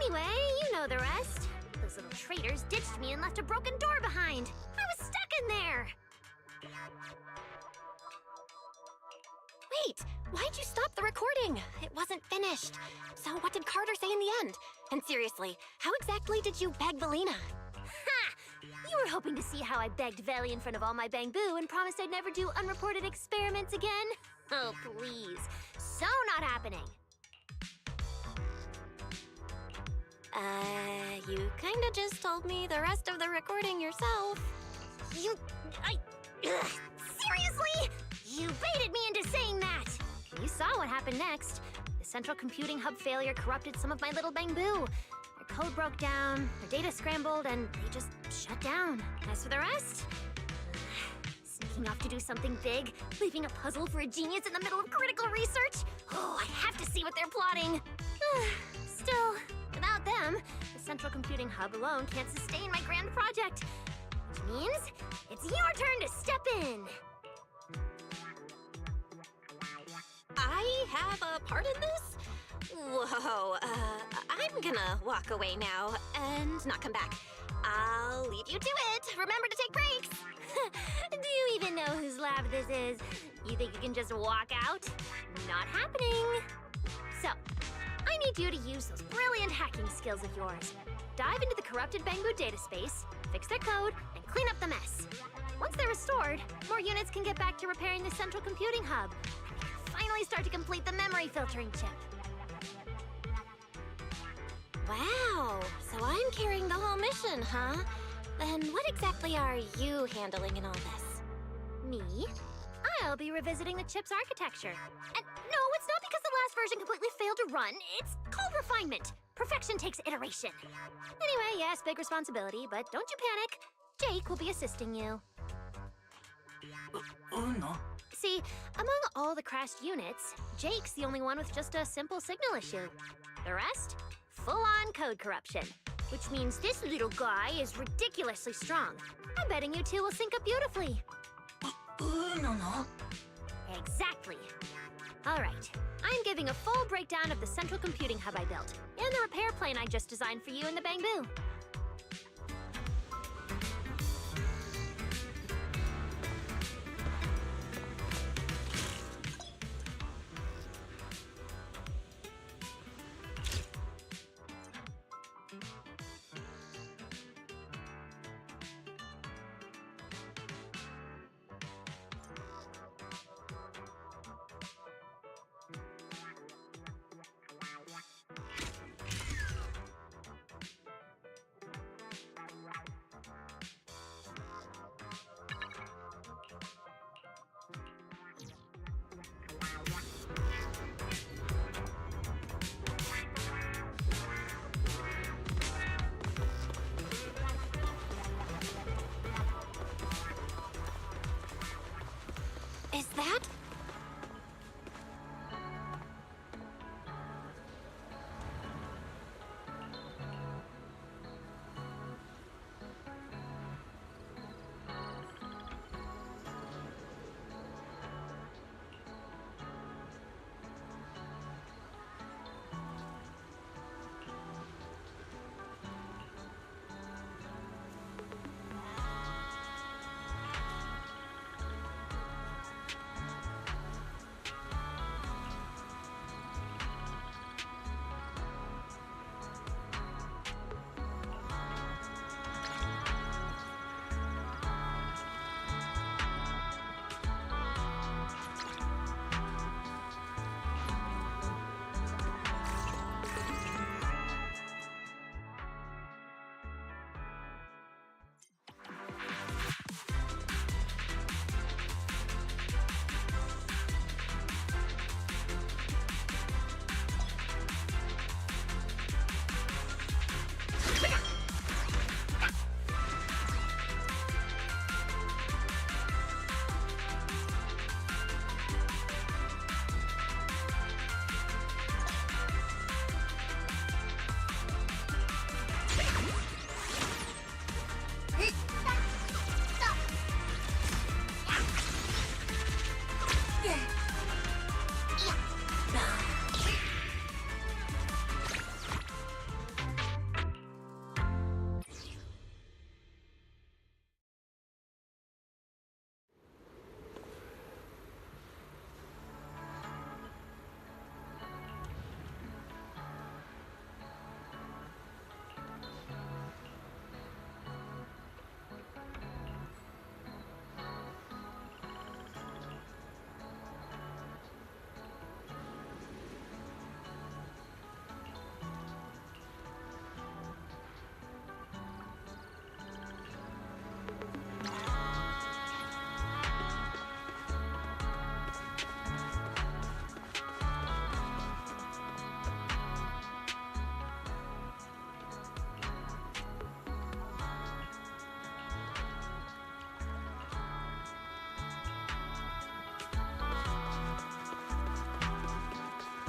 Anyway, you know the rest. Those little traitors ditched me and left a broken door behind. I was stuck in there. Wait, why'd you stop the recording? It wasn't finished. So what did Carter say in the end? And seriously, how exactly did you beg Valina? Ha! You were hoping to see how I begged Valley in front of all my Bangbu and promised I'd never do unreported experiments again? Oh, please. So not happening. You kinda just told me the rest of the recording yourself. Seriously? You baited me into saying that! You saw what happened next. The central computing hub failure corrupted some of my little Bangbu. Their code broke down, their data scrambled, and they just shut down. As for the rest, sneaking off to do something big, leaving a puzzle for a genius in the middle of critical research. Oh, I have to see what they're plotting. Still, without them, the central computing hub alone can't sustain my grand project. Which means it's your turn to step in. I have a part in this? Whoa, I'm gonna walk away now and not come back. I'll leave you to it. Remember to take breaks. Do you even know whose lab this is? You think you can just walk out? Not happening. So, I need you to use those brilliant hacking skills of yours. Dive into the corrupted Bangbu data space, fix their code, and clean up the mess. Once they're restored, more units can get back to repairing the central computing hub. And we can finally start to complete the memory filtering chip. Wow, so I'm carrying the whole mission, huh? Then what exactly are you handling in all this? Me? I'll be revisiting the chip's architecture. And no, it's not because the last version completely failed to run. It's called refinement. Perfection takes iteration. Anyway, yes, big responsibility, but don't you panic. Jake will be assisting you. No. See, among all the crashed units, Jake's the only one with just a simple signal issue. The rest? Full-on code corruption. Which means this little guy is ridiculously strong. I'm betting you two will sync up beautifully. No. Exactly. All right, I'm giving a full breakdown of the central computing hub I built, and the repair plane I just designed for you in the Bangbu. Is that?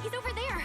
He's over there!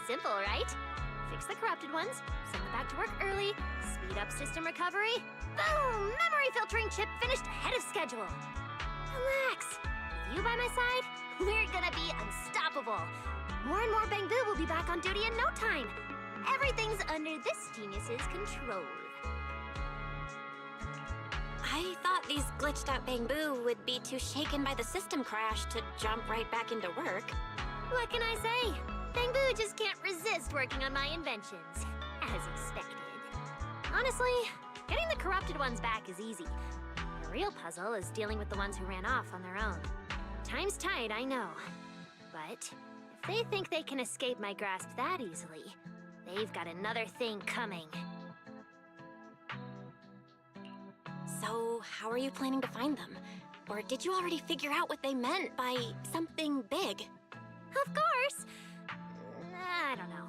Simple, right? Fix the corrupted ones, send them back to work early, speed up system recovery. Boom! Memory filtering chip finished ahead of schedule. Relax. With you by my side, we're gonna be unstoppable. More and more Bang Boo will be back on duty in no time. Everything's under this genius's control. I thought these glitched out Bang Boo would be too shaken by the system crash to jump right back into work. What can I say? Bang Boo just can't resist working on my inventions, as expected. Honestly, getting the corrupted ones back is easy. The real puzzle is dealing with the ones who ran off on their own. Time's tight, I know. But if they think they can escape my grasp that easily, they've got another thing coming. So, how are you planning to find them? Or did you already figure out what they meant by something big? Of course! I don't know.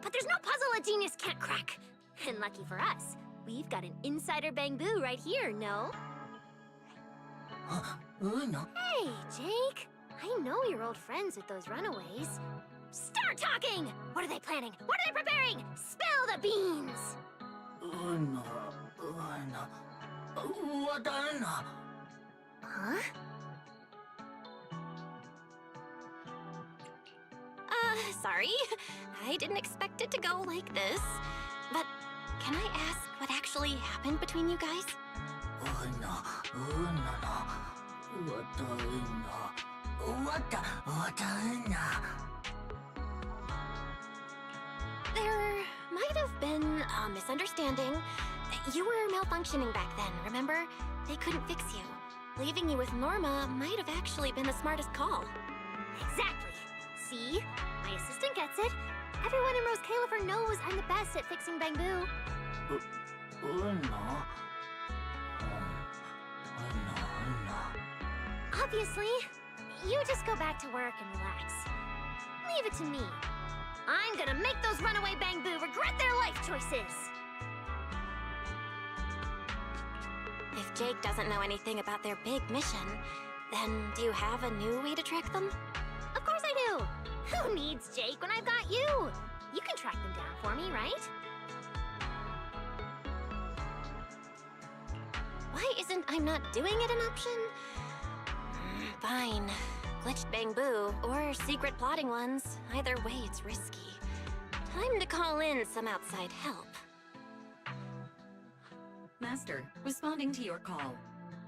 But there's no puzzle a genius can't crack. And lucky for us, we've got an insider Bang Boo right here, no? Hey, Jake! I know you're old friends with those runaways. Start talking! What are they planning? What are they preparing? Spill the beans! Huh? Sorry. I didn't expect it to go like this. But can I ask what actually happened between you guys? There might have been a misunderstanding. You were malfunctioning back then, remember? They couldn't fix you. Leaving you with Norma might have actually been the smartest call. Exactly. See? My assistant gets it. Everyone in Rose Califer knows I'm the best at fixing Bamboo. Obviously. You just go back to work and relax. Leave it to me. I'm gonna make those runaway Bamboo regret their life choices! If Jake doesn't know anything about their big mission, then do you have a new way to track them? Of course I do! Who needs Jake when I've got you? You can track them down for me, right? Why isn't I'm not doing it an option? Fine. Glitched Bamboo, or secret plotting ones. Either way, it's risky. Time to call in some outside help. Master, responding to your call.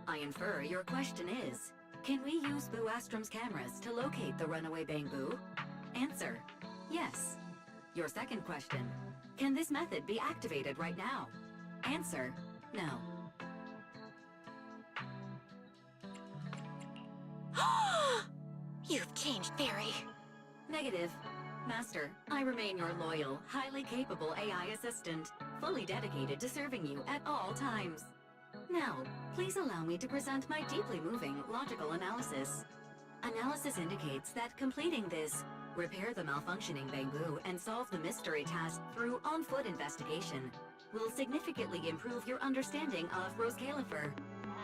I infer your question is, can we use Boo Astrum's cameras to locate the runaway Bamboo? Answer, yes. Your second question, can this method be activated right now? Answer, no. You've changed, Fairy. Negative. Master, I remain your loyal, highly capable AI assistant, fully dedicated to serving you at all times. Now, please allow me to present my deeply moving logical analysis. Analysis indicates that completing this, repair the malfunctioning Bamboo and solve the mystery task through on-foot investigation, will significantly improve your understanding of Rose Califer.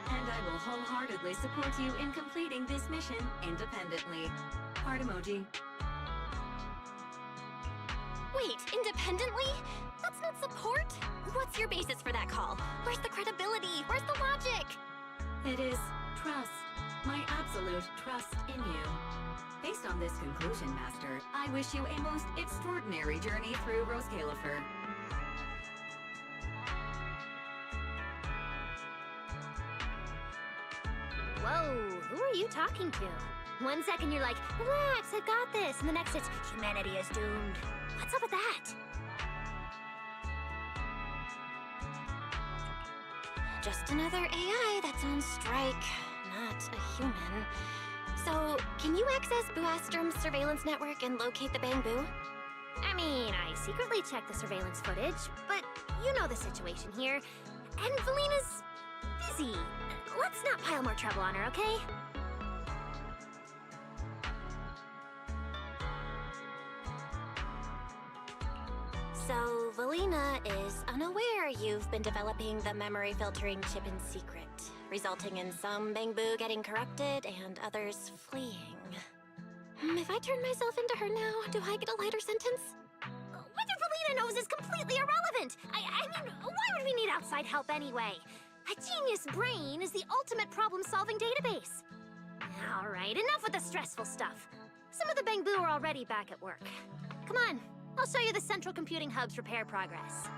And I will wholeheartedly support you in completing this mission independently. Heart emoji. Wait, independently? That's not support? What's your basis for that call? Where's the credibility? Where's the logic? It is trust. My absolute trust in you. Based on this conclusion, Master, I wish you a most extraordinary journey through Rose Califer. Whoa, who are you talking to? One second you're like, relax, I've got this, and the next it's, humanity is doomed. What's up with that? Just another AI that's on strike, not a human. So, can you access Boo Astrum's surveillance network and locate the Bamboo? I mean, I secretly checked the surveillance footage, but you know the situation here. And Valina's busy. Let's not pile more trouble on her, okay? So, Valina is unaware you've been developing the memory filtering chip in secret, resulting in some Bamboo getting corrupted and others fleeing. If I turn myself into her now, do I get a lighter sentence? Whether Valina knows is completely irrelevant. I mean, why would we need outside help anyway? A genius brain is the ultimate problem-solving database. All right, enough with the stressful stuff. Some of the Bamboo are already back at work. Come on, I'll show you the Central Computing Hub's repair progress.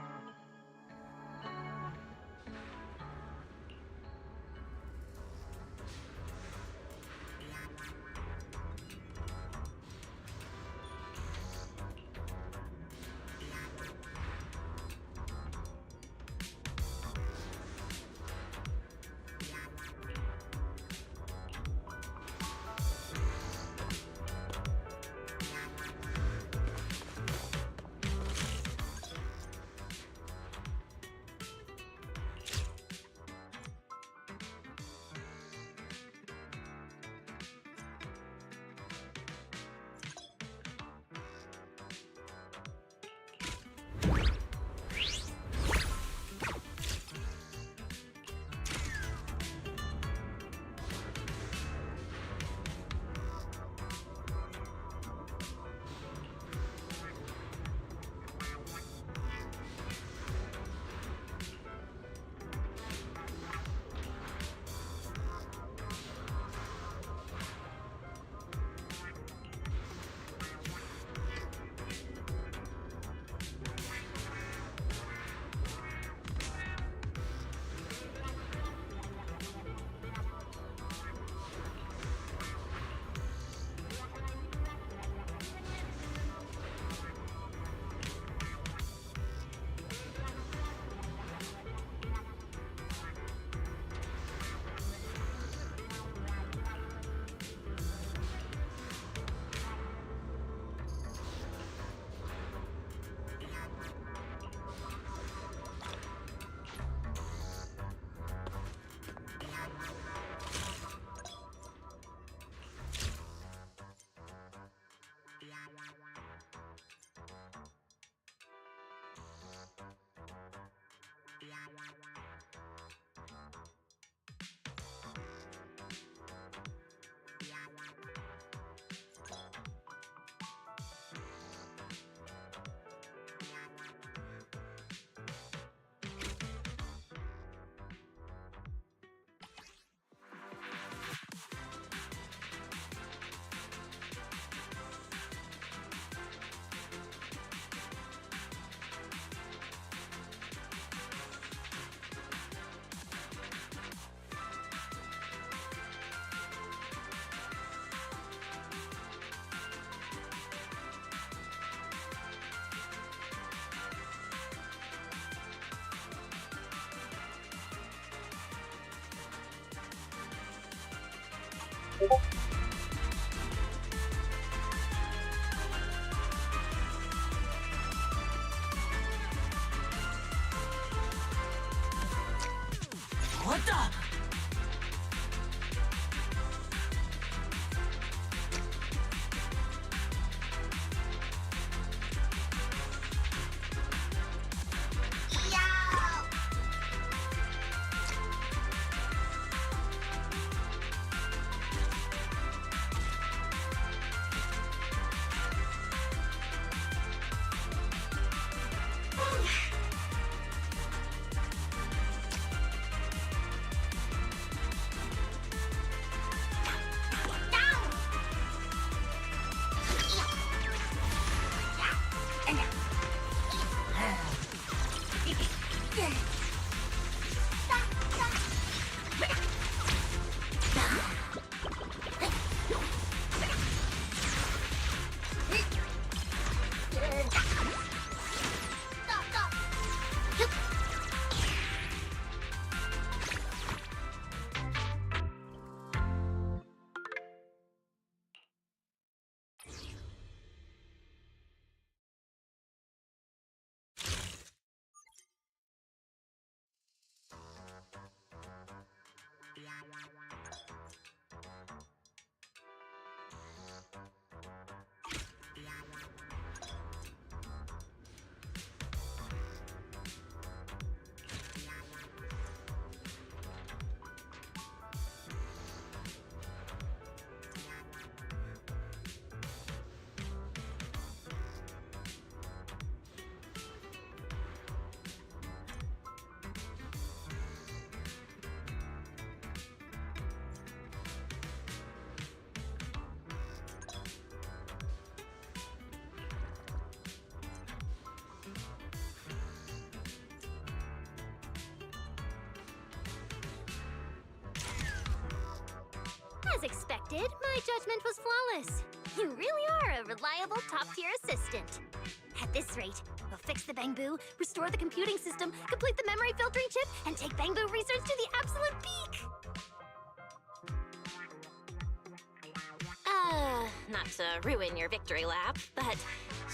What the? As expected, my judgment was flawless. You really are a reliable top-tier assistant. At this rate, we'll fix the Bangbu, restore the computing system, complete the memory filtering chip, and take Bangbu research to the absolute peak! Not to ruin your victory lap, but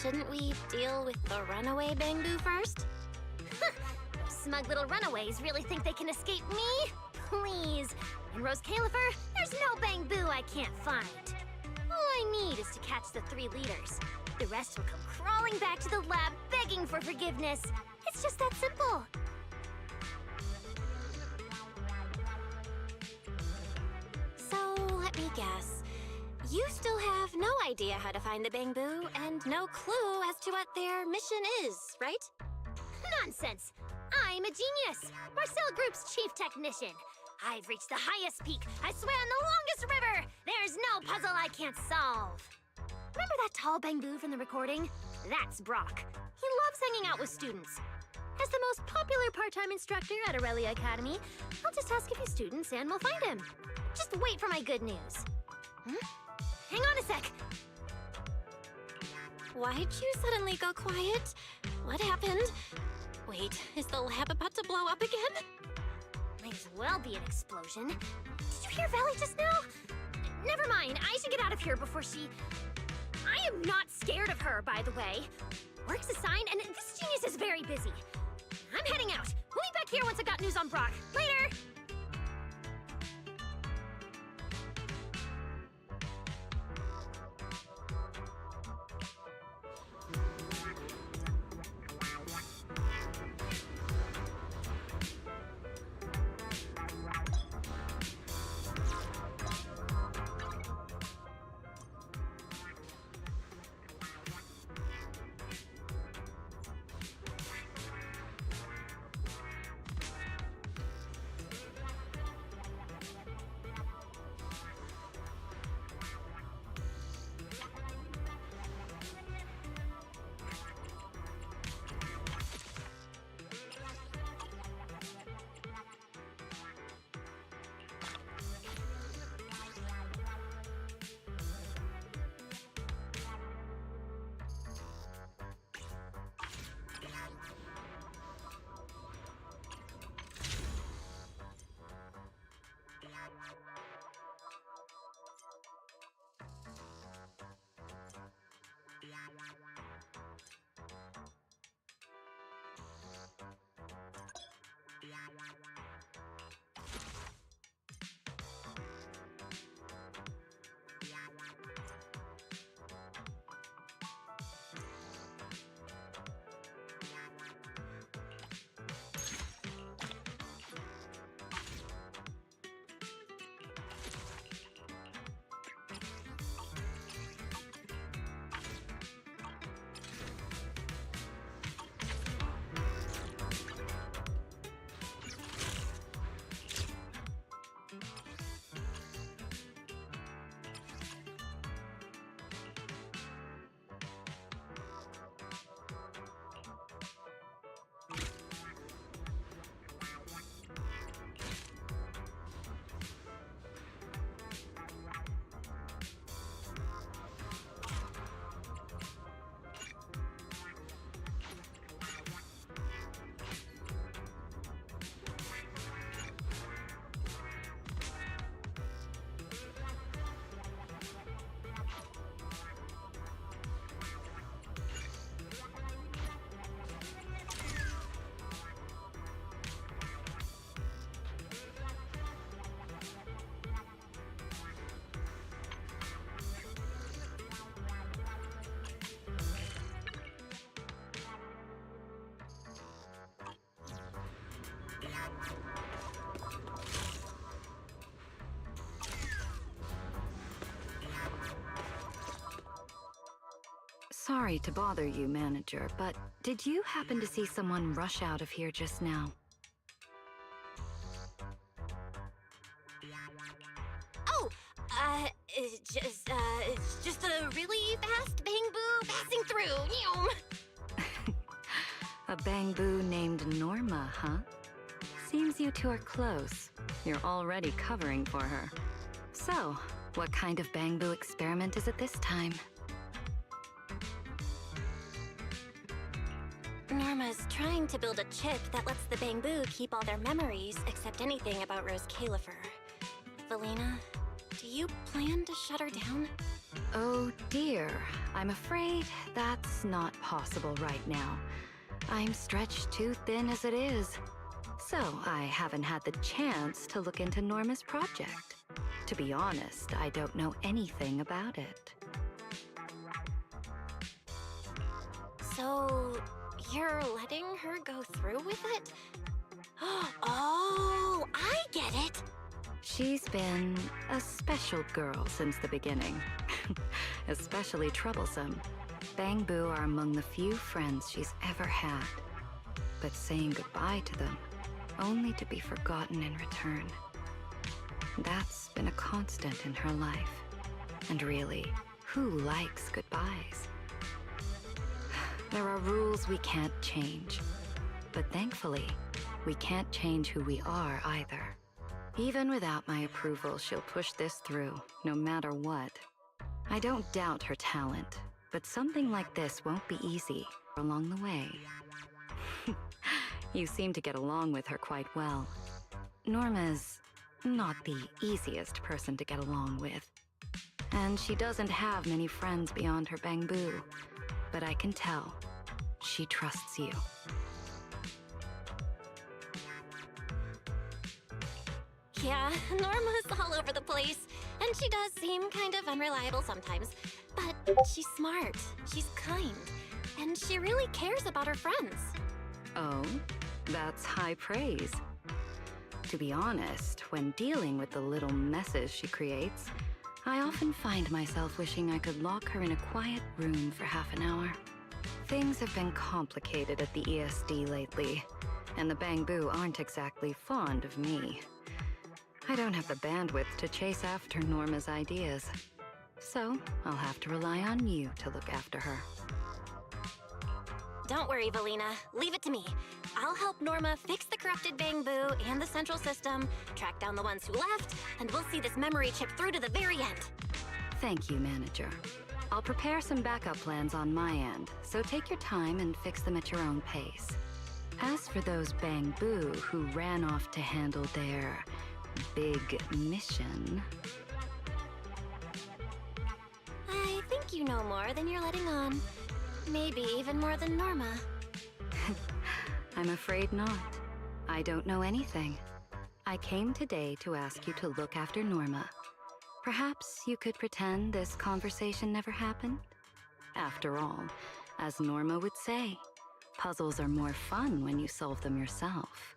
shouldn't we deal with the runaway Bangbu first? Those smug little runaways really think they can escape me? Please. In Rose Califer, there's no Bangbu I can't find. All I need is to catch the 3 leaders. The rest will come crawling back to the lab begging for forgiveness. It's just that simple. So, let me guess. You still have no idea how to find the Bangbu and no clue as to what their mission is, right? Nonsense! I'm a genius! Marcel Group's chief technician. I've reached the highest peak. I swam the longest river. There's no puzzle I can't solve. Remember that tall Bangbu from the recording? That's Brock. He loves hanging out with students. As the most popular part-time instructor at Aurelia Academy, I'll just ask a few students and we'll find him. Just wait for my good news. Hang on a sec. Why'd you suddenly go quiet? What happened? Wait, is the lab about to blow up again? Might as well be an explosion. Did you hear Valley just now? Never mind, I should get out of here before she... I am not scared of her, by the way. Work's assigned, and this genius is very busy. I'm heading out. We'll be back here once I got news on Brock. Later! Sorry to bother you, Manager, but did you happen to see someone rush out of here just now? Oh, it's just a really fast bang-boo passing through. A bang-boo named Norma, huh? Seems you two are close. You're already covering for her. So, what kind of bang-boo experiment is it this time? Norma's trying to build a chip that lets the bang-boo keep all their memories except anything about Rose Califer. Valina, do you plan to shut her down? Oh dear, I'm afraid that's not possible right now. I'm stretched too thin as it is. So I haven't had the chance to look into Norma's project. To be honest, I don't know anything about it. So, you're letting her go through with it? Oh, I get it! She's been a special girl since the beginning. Especially troublesome. Bang-boo are among the few friends she's ever had. But saying goodbye to them, only to be forgotten in return. That's been a constant in her life. And really, who likes goodbyes? There are rules we can't change. But thankfully, we can't change who we are either. Even without my approval, she'll push this through, no matter what. I don't doubt her talent, but something like this won't be easy along the way. You seem to get along with her quite well. Norma's not the easiest person to get along with. And she doesn't have many friends beyond her bang-boo. But I can tell, she trusts you. Yeah, Norma's all over the place, and she does seem kind of unreliable sometimes. But she's smart, she's kind, and she really cares about her friends. Oh, that's high praise. To be honest, when dealing with the little messes she creates, I often find myself wishing I could lock her in a quiet room for half an hour. Things have been complicated at the ESD lately, and the bang-boo aren't exactly fond of me. I don't have the bandwidth to chase after Norma's ideas, so I'll have to rely on you to look after her. Don't worry, Valina. Leave it to me. I'll help Norma fix the corrupted bang-boo and the central system, track down the ones who left, and we'll see this memory chip through to the very end. Thank you, Manager. I'll prepare some backup plans on my end, so take your time and fix them at your own pace. As for those bang-boo who ran off to handle their big mission... I think you you know more than you're letting on. Maybe even more than Norma. I'm afraid not. I don't know anything. I came today to ask you to look after Norma. Perhaps you could pretend this conversation never happened? After all, as Norma would say, puzzles are more fun when you solve them yourself.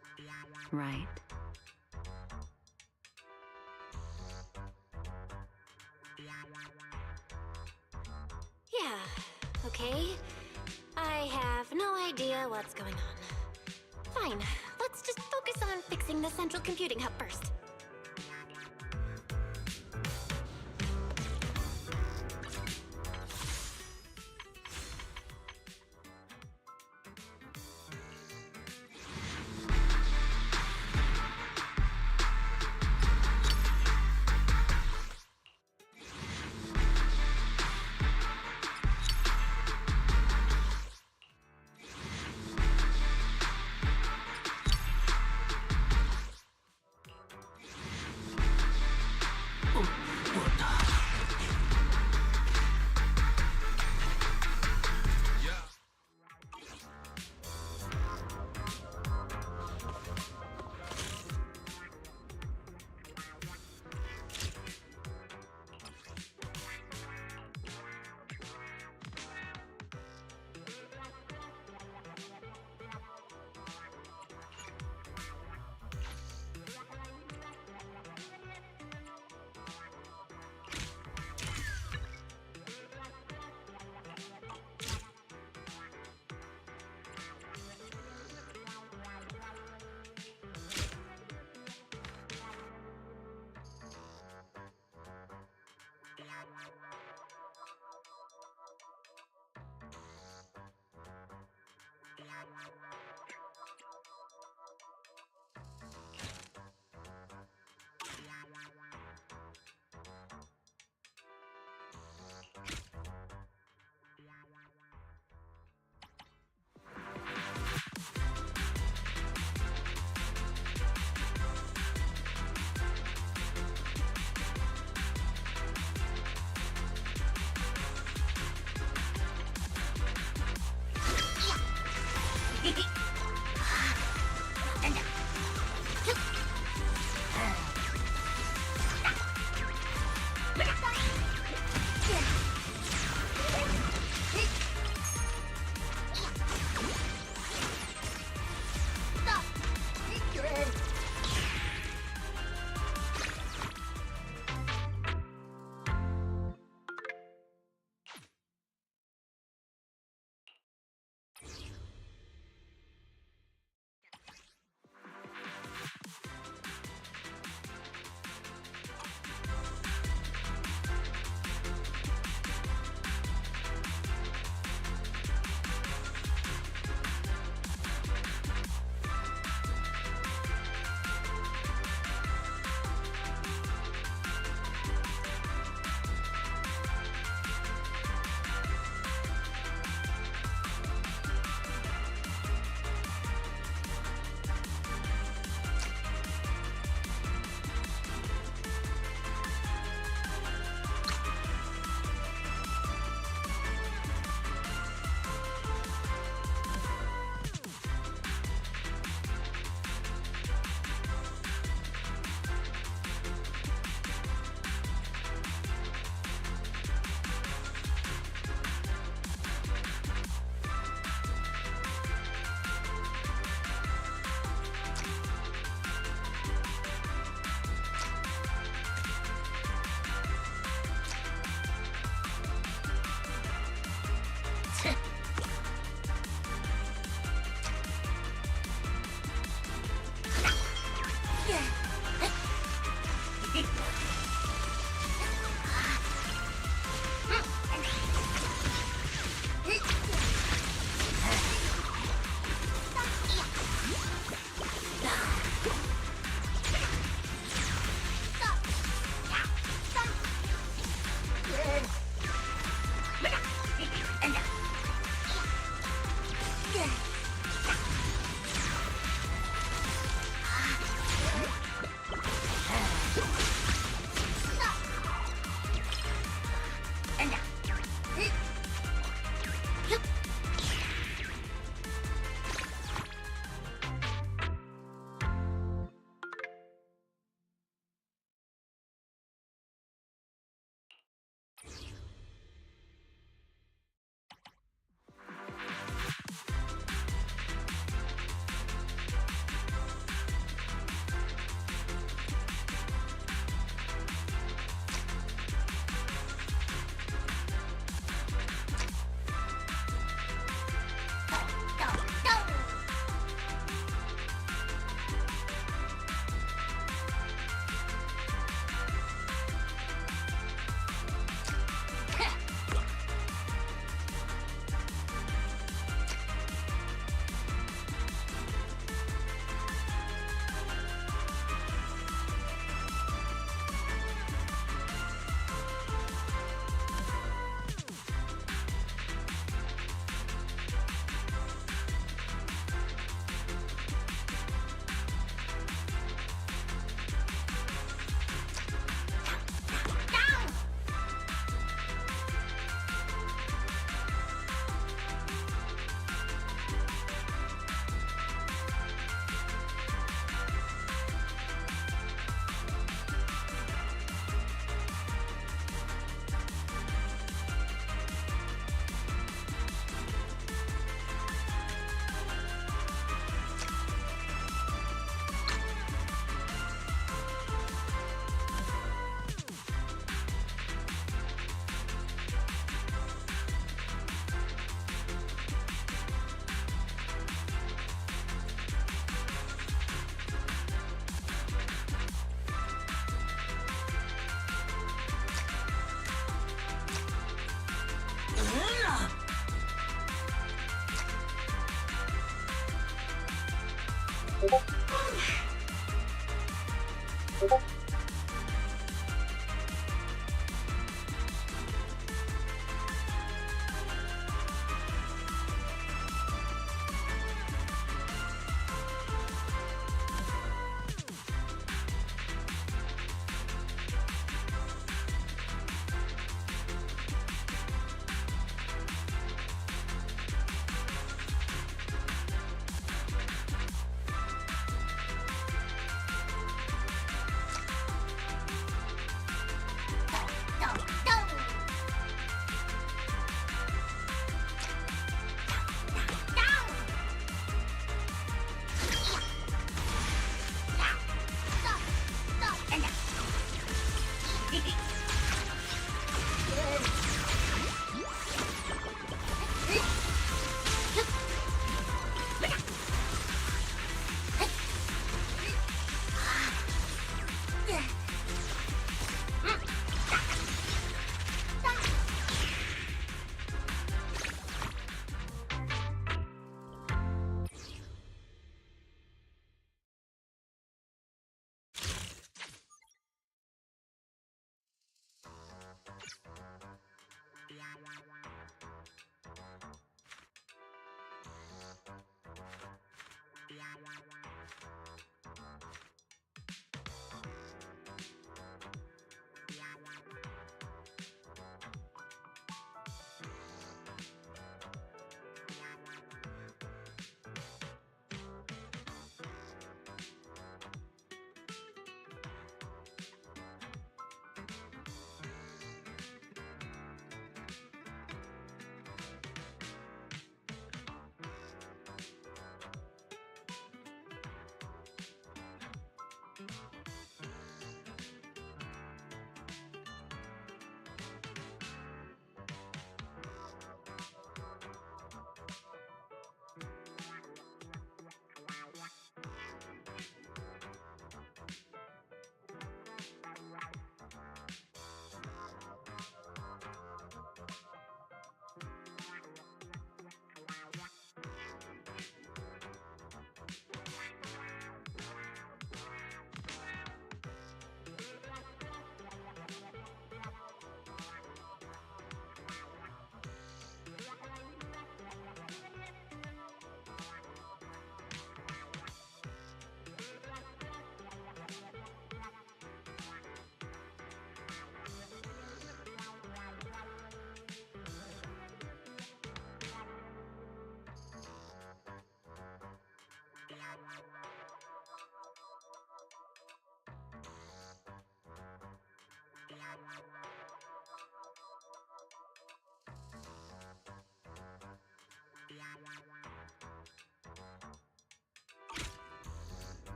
Right? Yeah, okay. I have no idea what's going on. Fine, let's just focus on fixing the central computing hub first.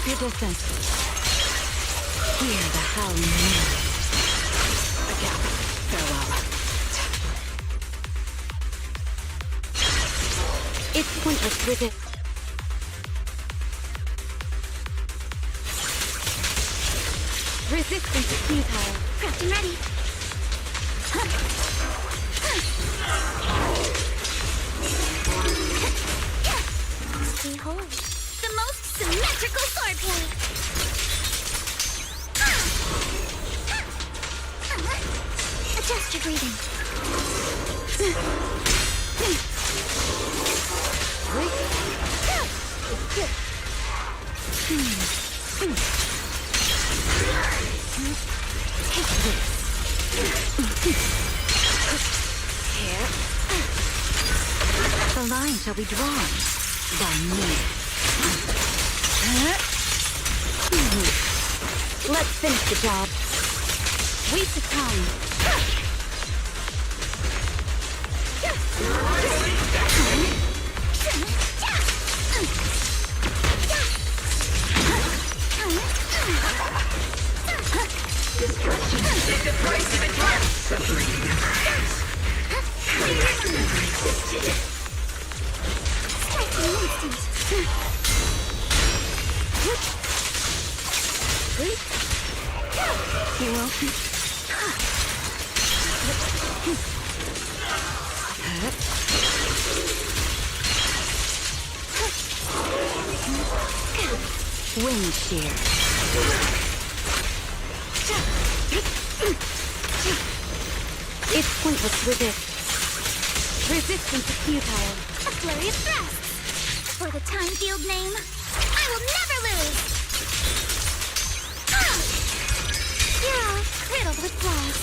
your distance. Hear the howling wind. A gap. Farewell. It's pointless with it. Resistance is futile. Prepped and ready. Behold, the most symmetrical swordplay. Adjust your breathing. Here. The line shall be drawn by me. Let's finish the job. We succumb. Destruction is the price of advance. Suffering You will. Wind shear. It's pointless resist. Resistance is futile. A flurry of thrusts. For the time-field name, I will never lose. You're all riddled with flaws.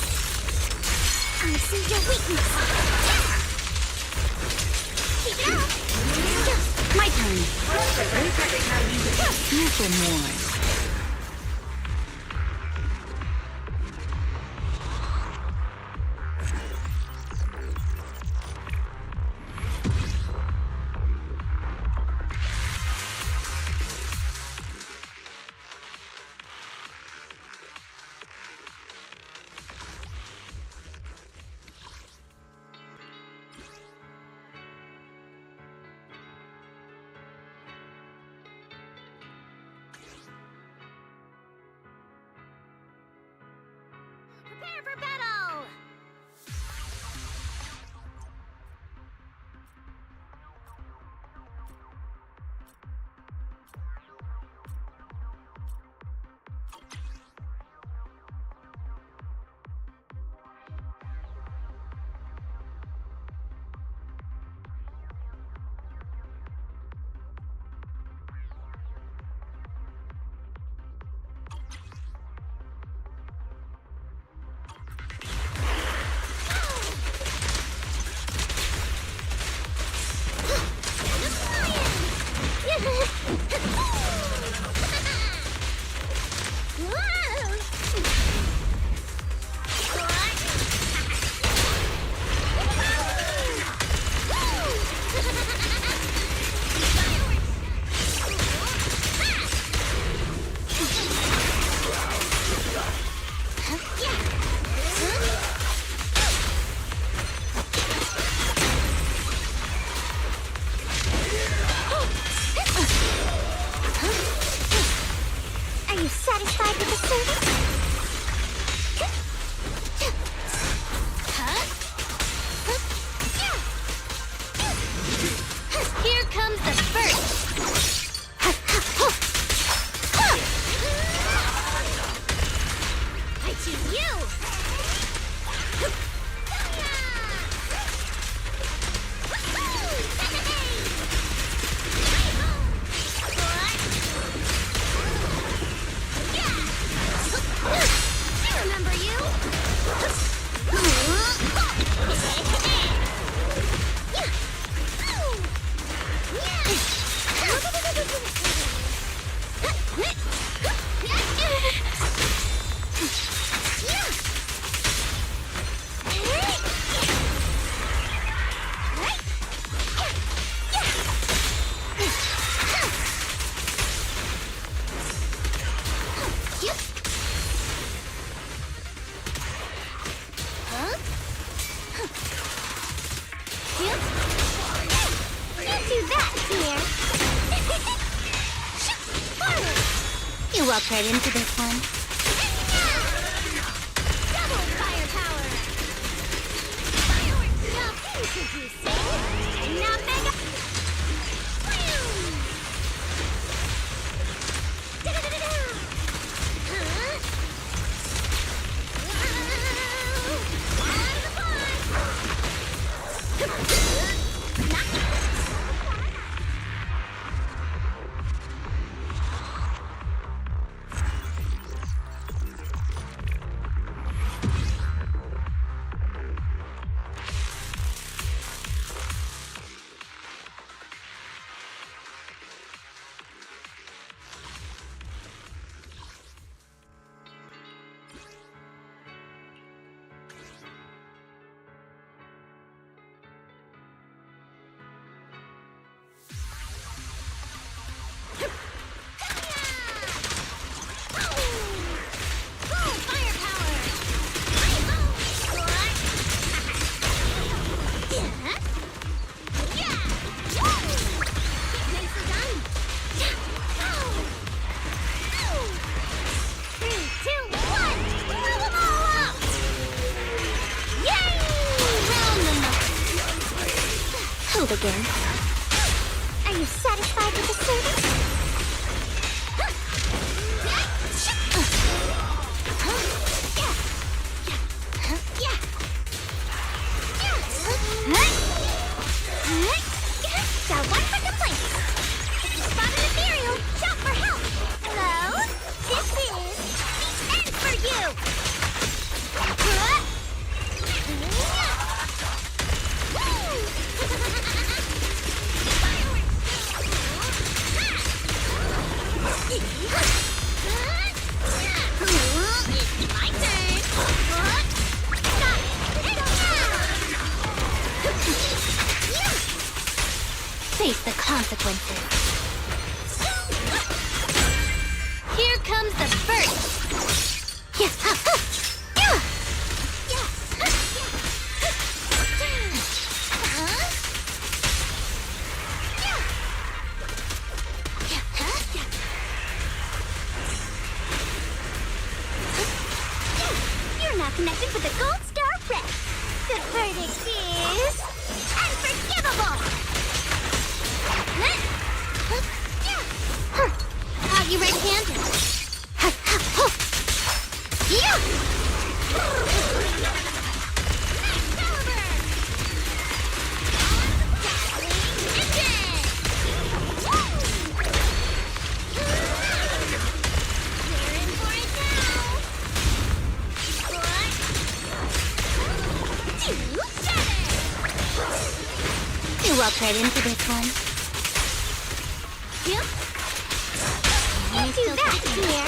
I see your weakness. Keep it up. My turn. Never more. Can't do that, dear. Forward. You walked right into this one. Double firepower. Fireworks. Nothing could you say? And now mega. Again. Are you satisfied with the service? Got one for complaints. If you spot an ethereal, shout for help. Hello? This is the end for you. Face the consequences. Here comes the burst. You're now connected with the Gold Star Red. The verdict is unforgivable. Are you red-handed? You walked right into this one. Can't do that, dear.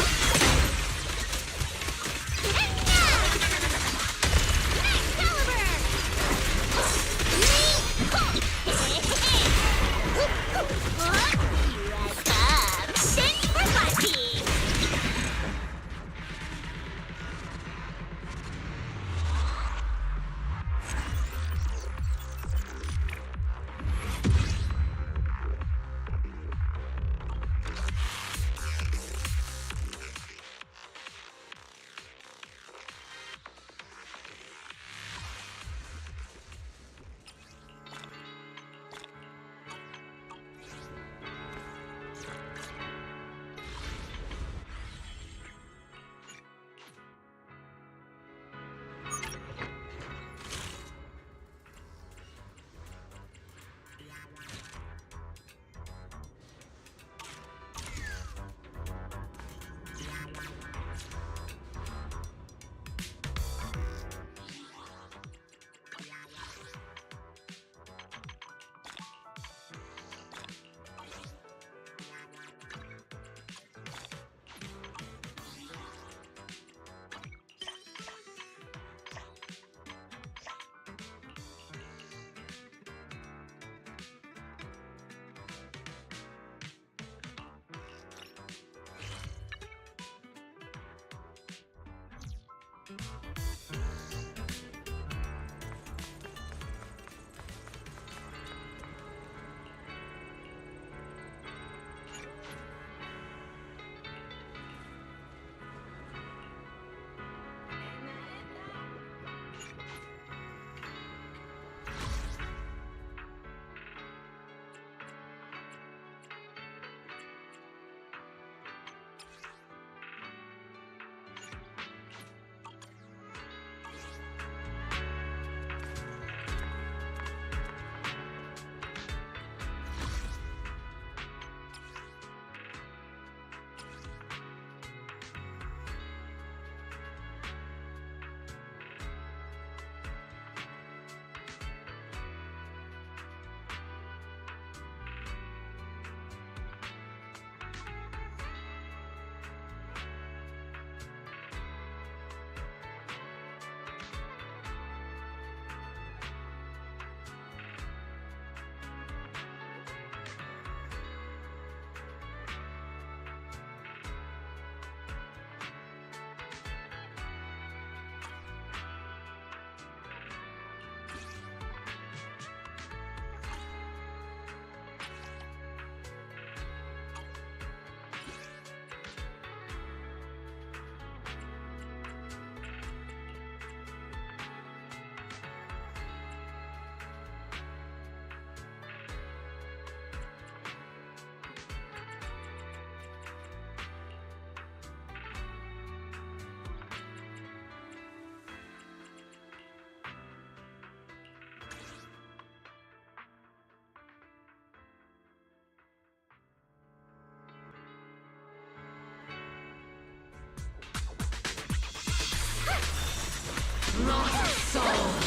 Lost souls,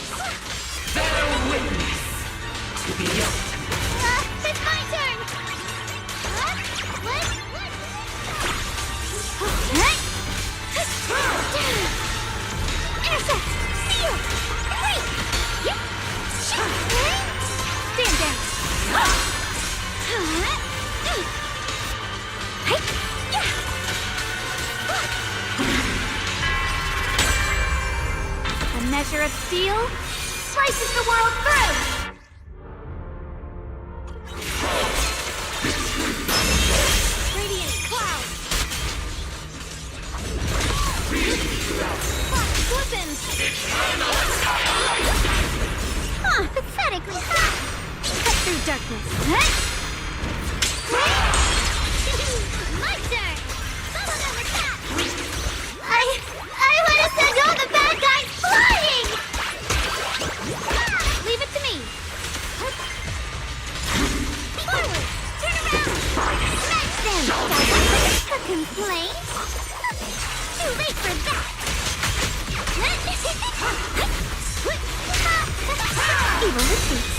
bear witness to the ultimate. It's my turn! Intercept! Seal! Wait! Yep! Stand down! A measure of steel slices the world through! Radiant cloud! Weapons! Huh, pathetically hot! Cut through darkness. My turn! Someone over that! I want to send all the bad guys flying! Leave it to me. Forward! Turn around! Smash them! A complaint? Too late for that! Evil retreats.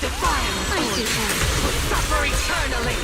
Defiance will suffer eternally.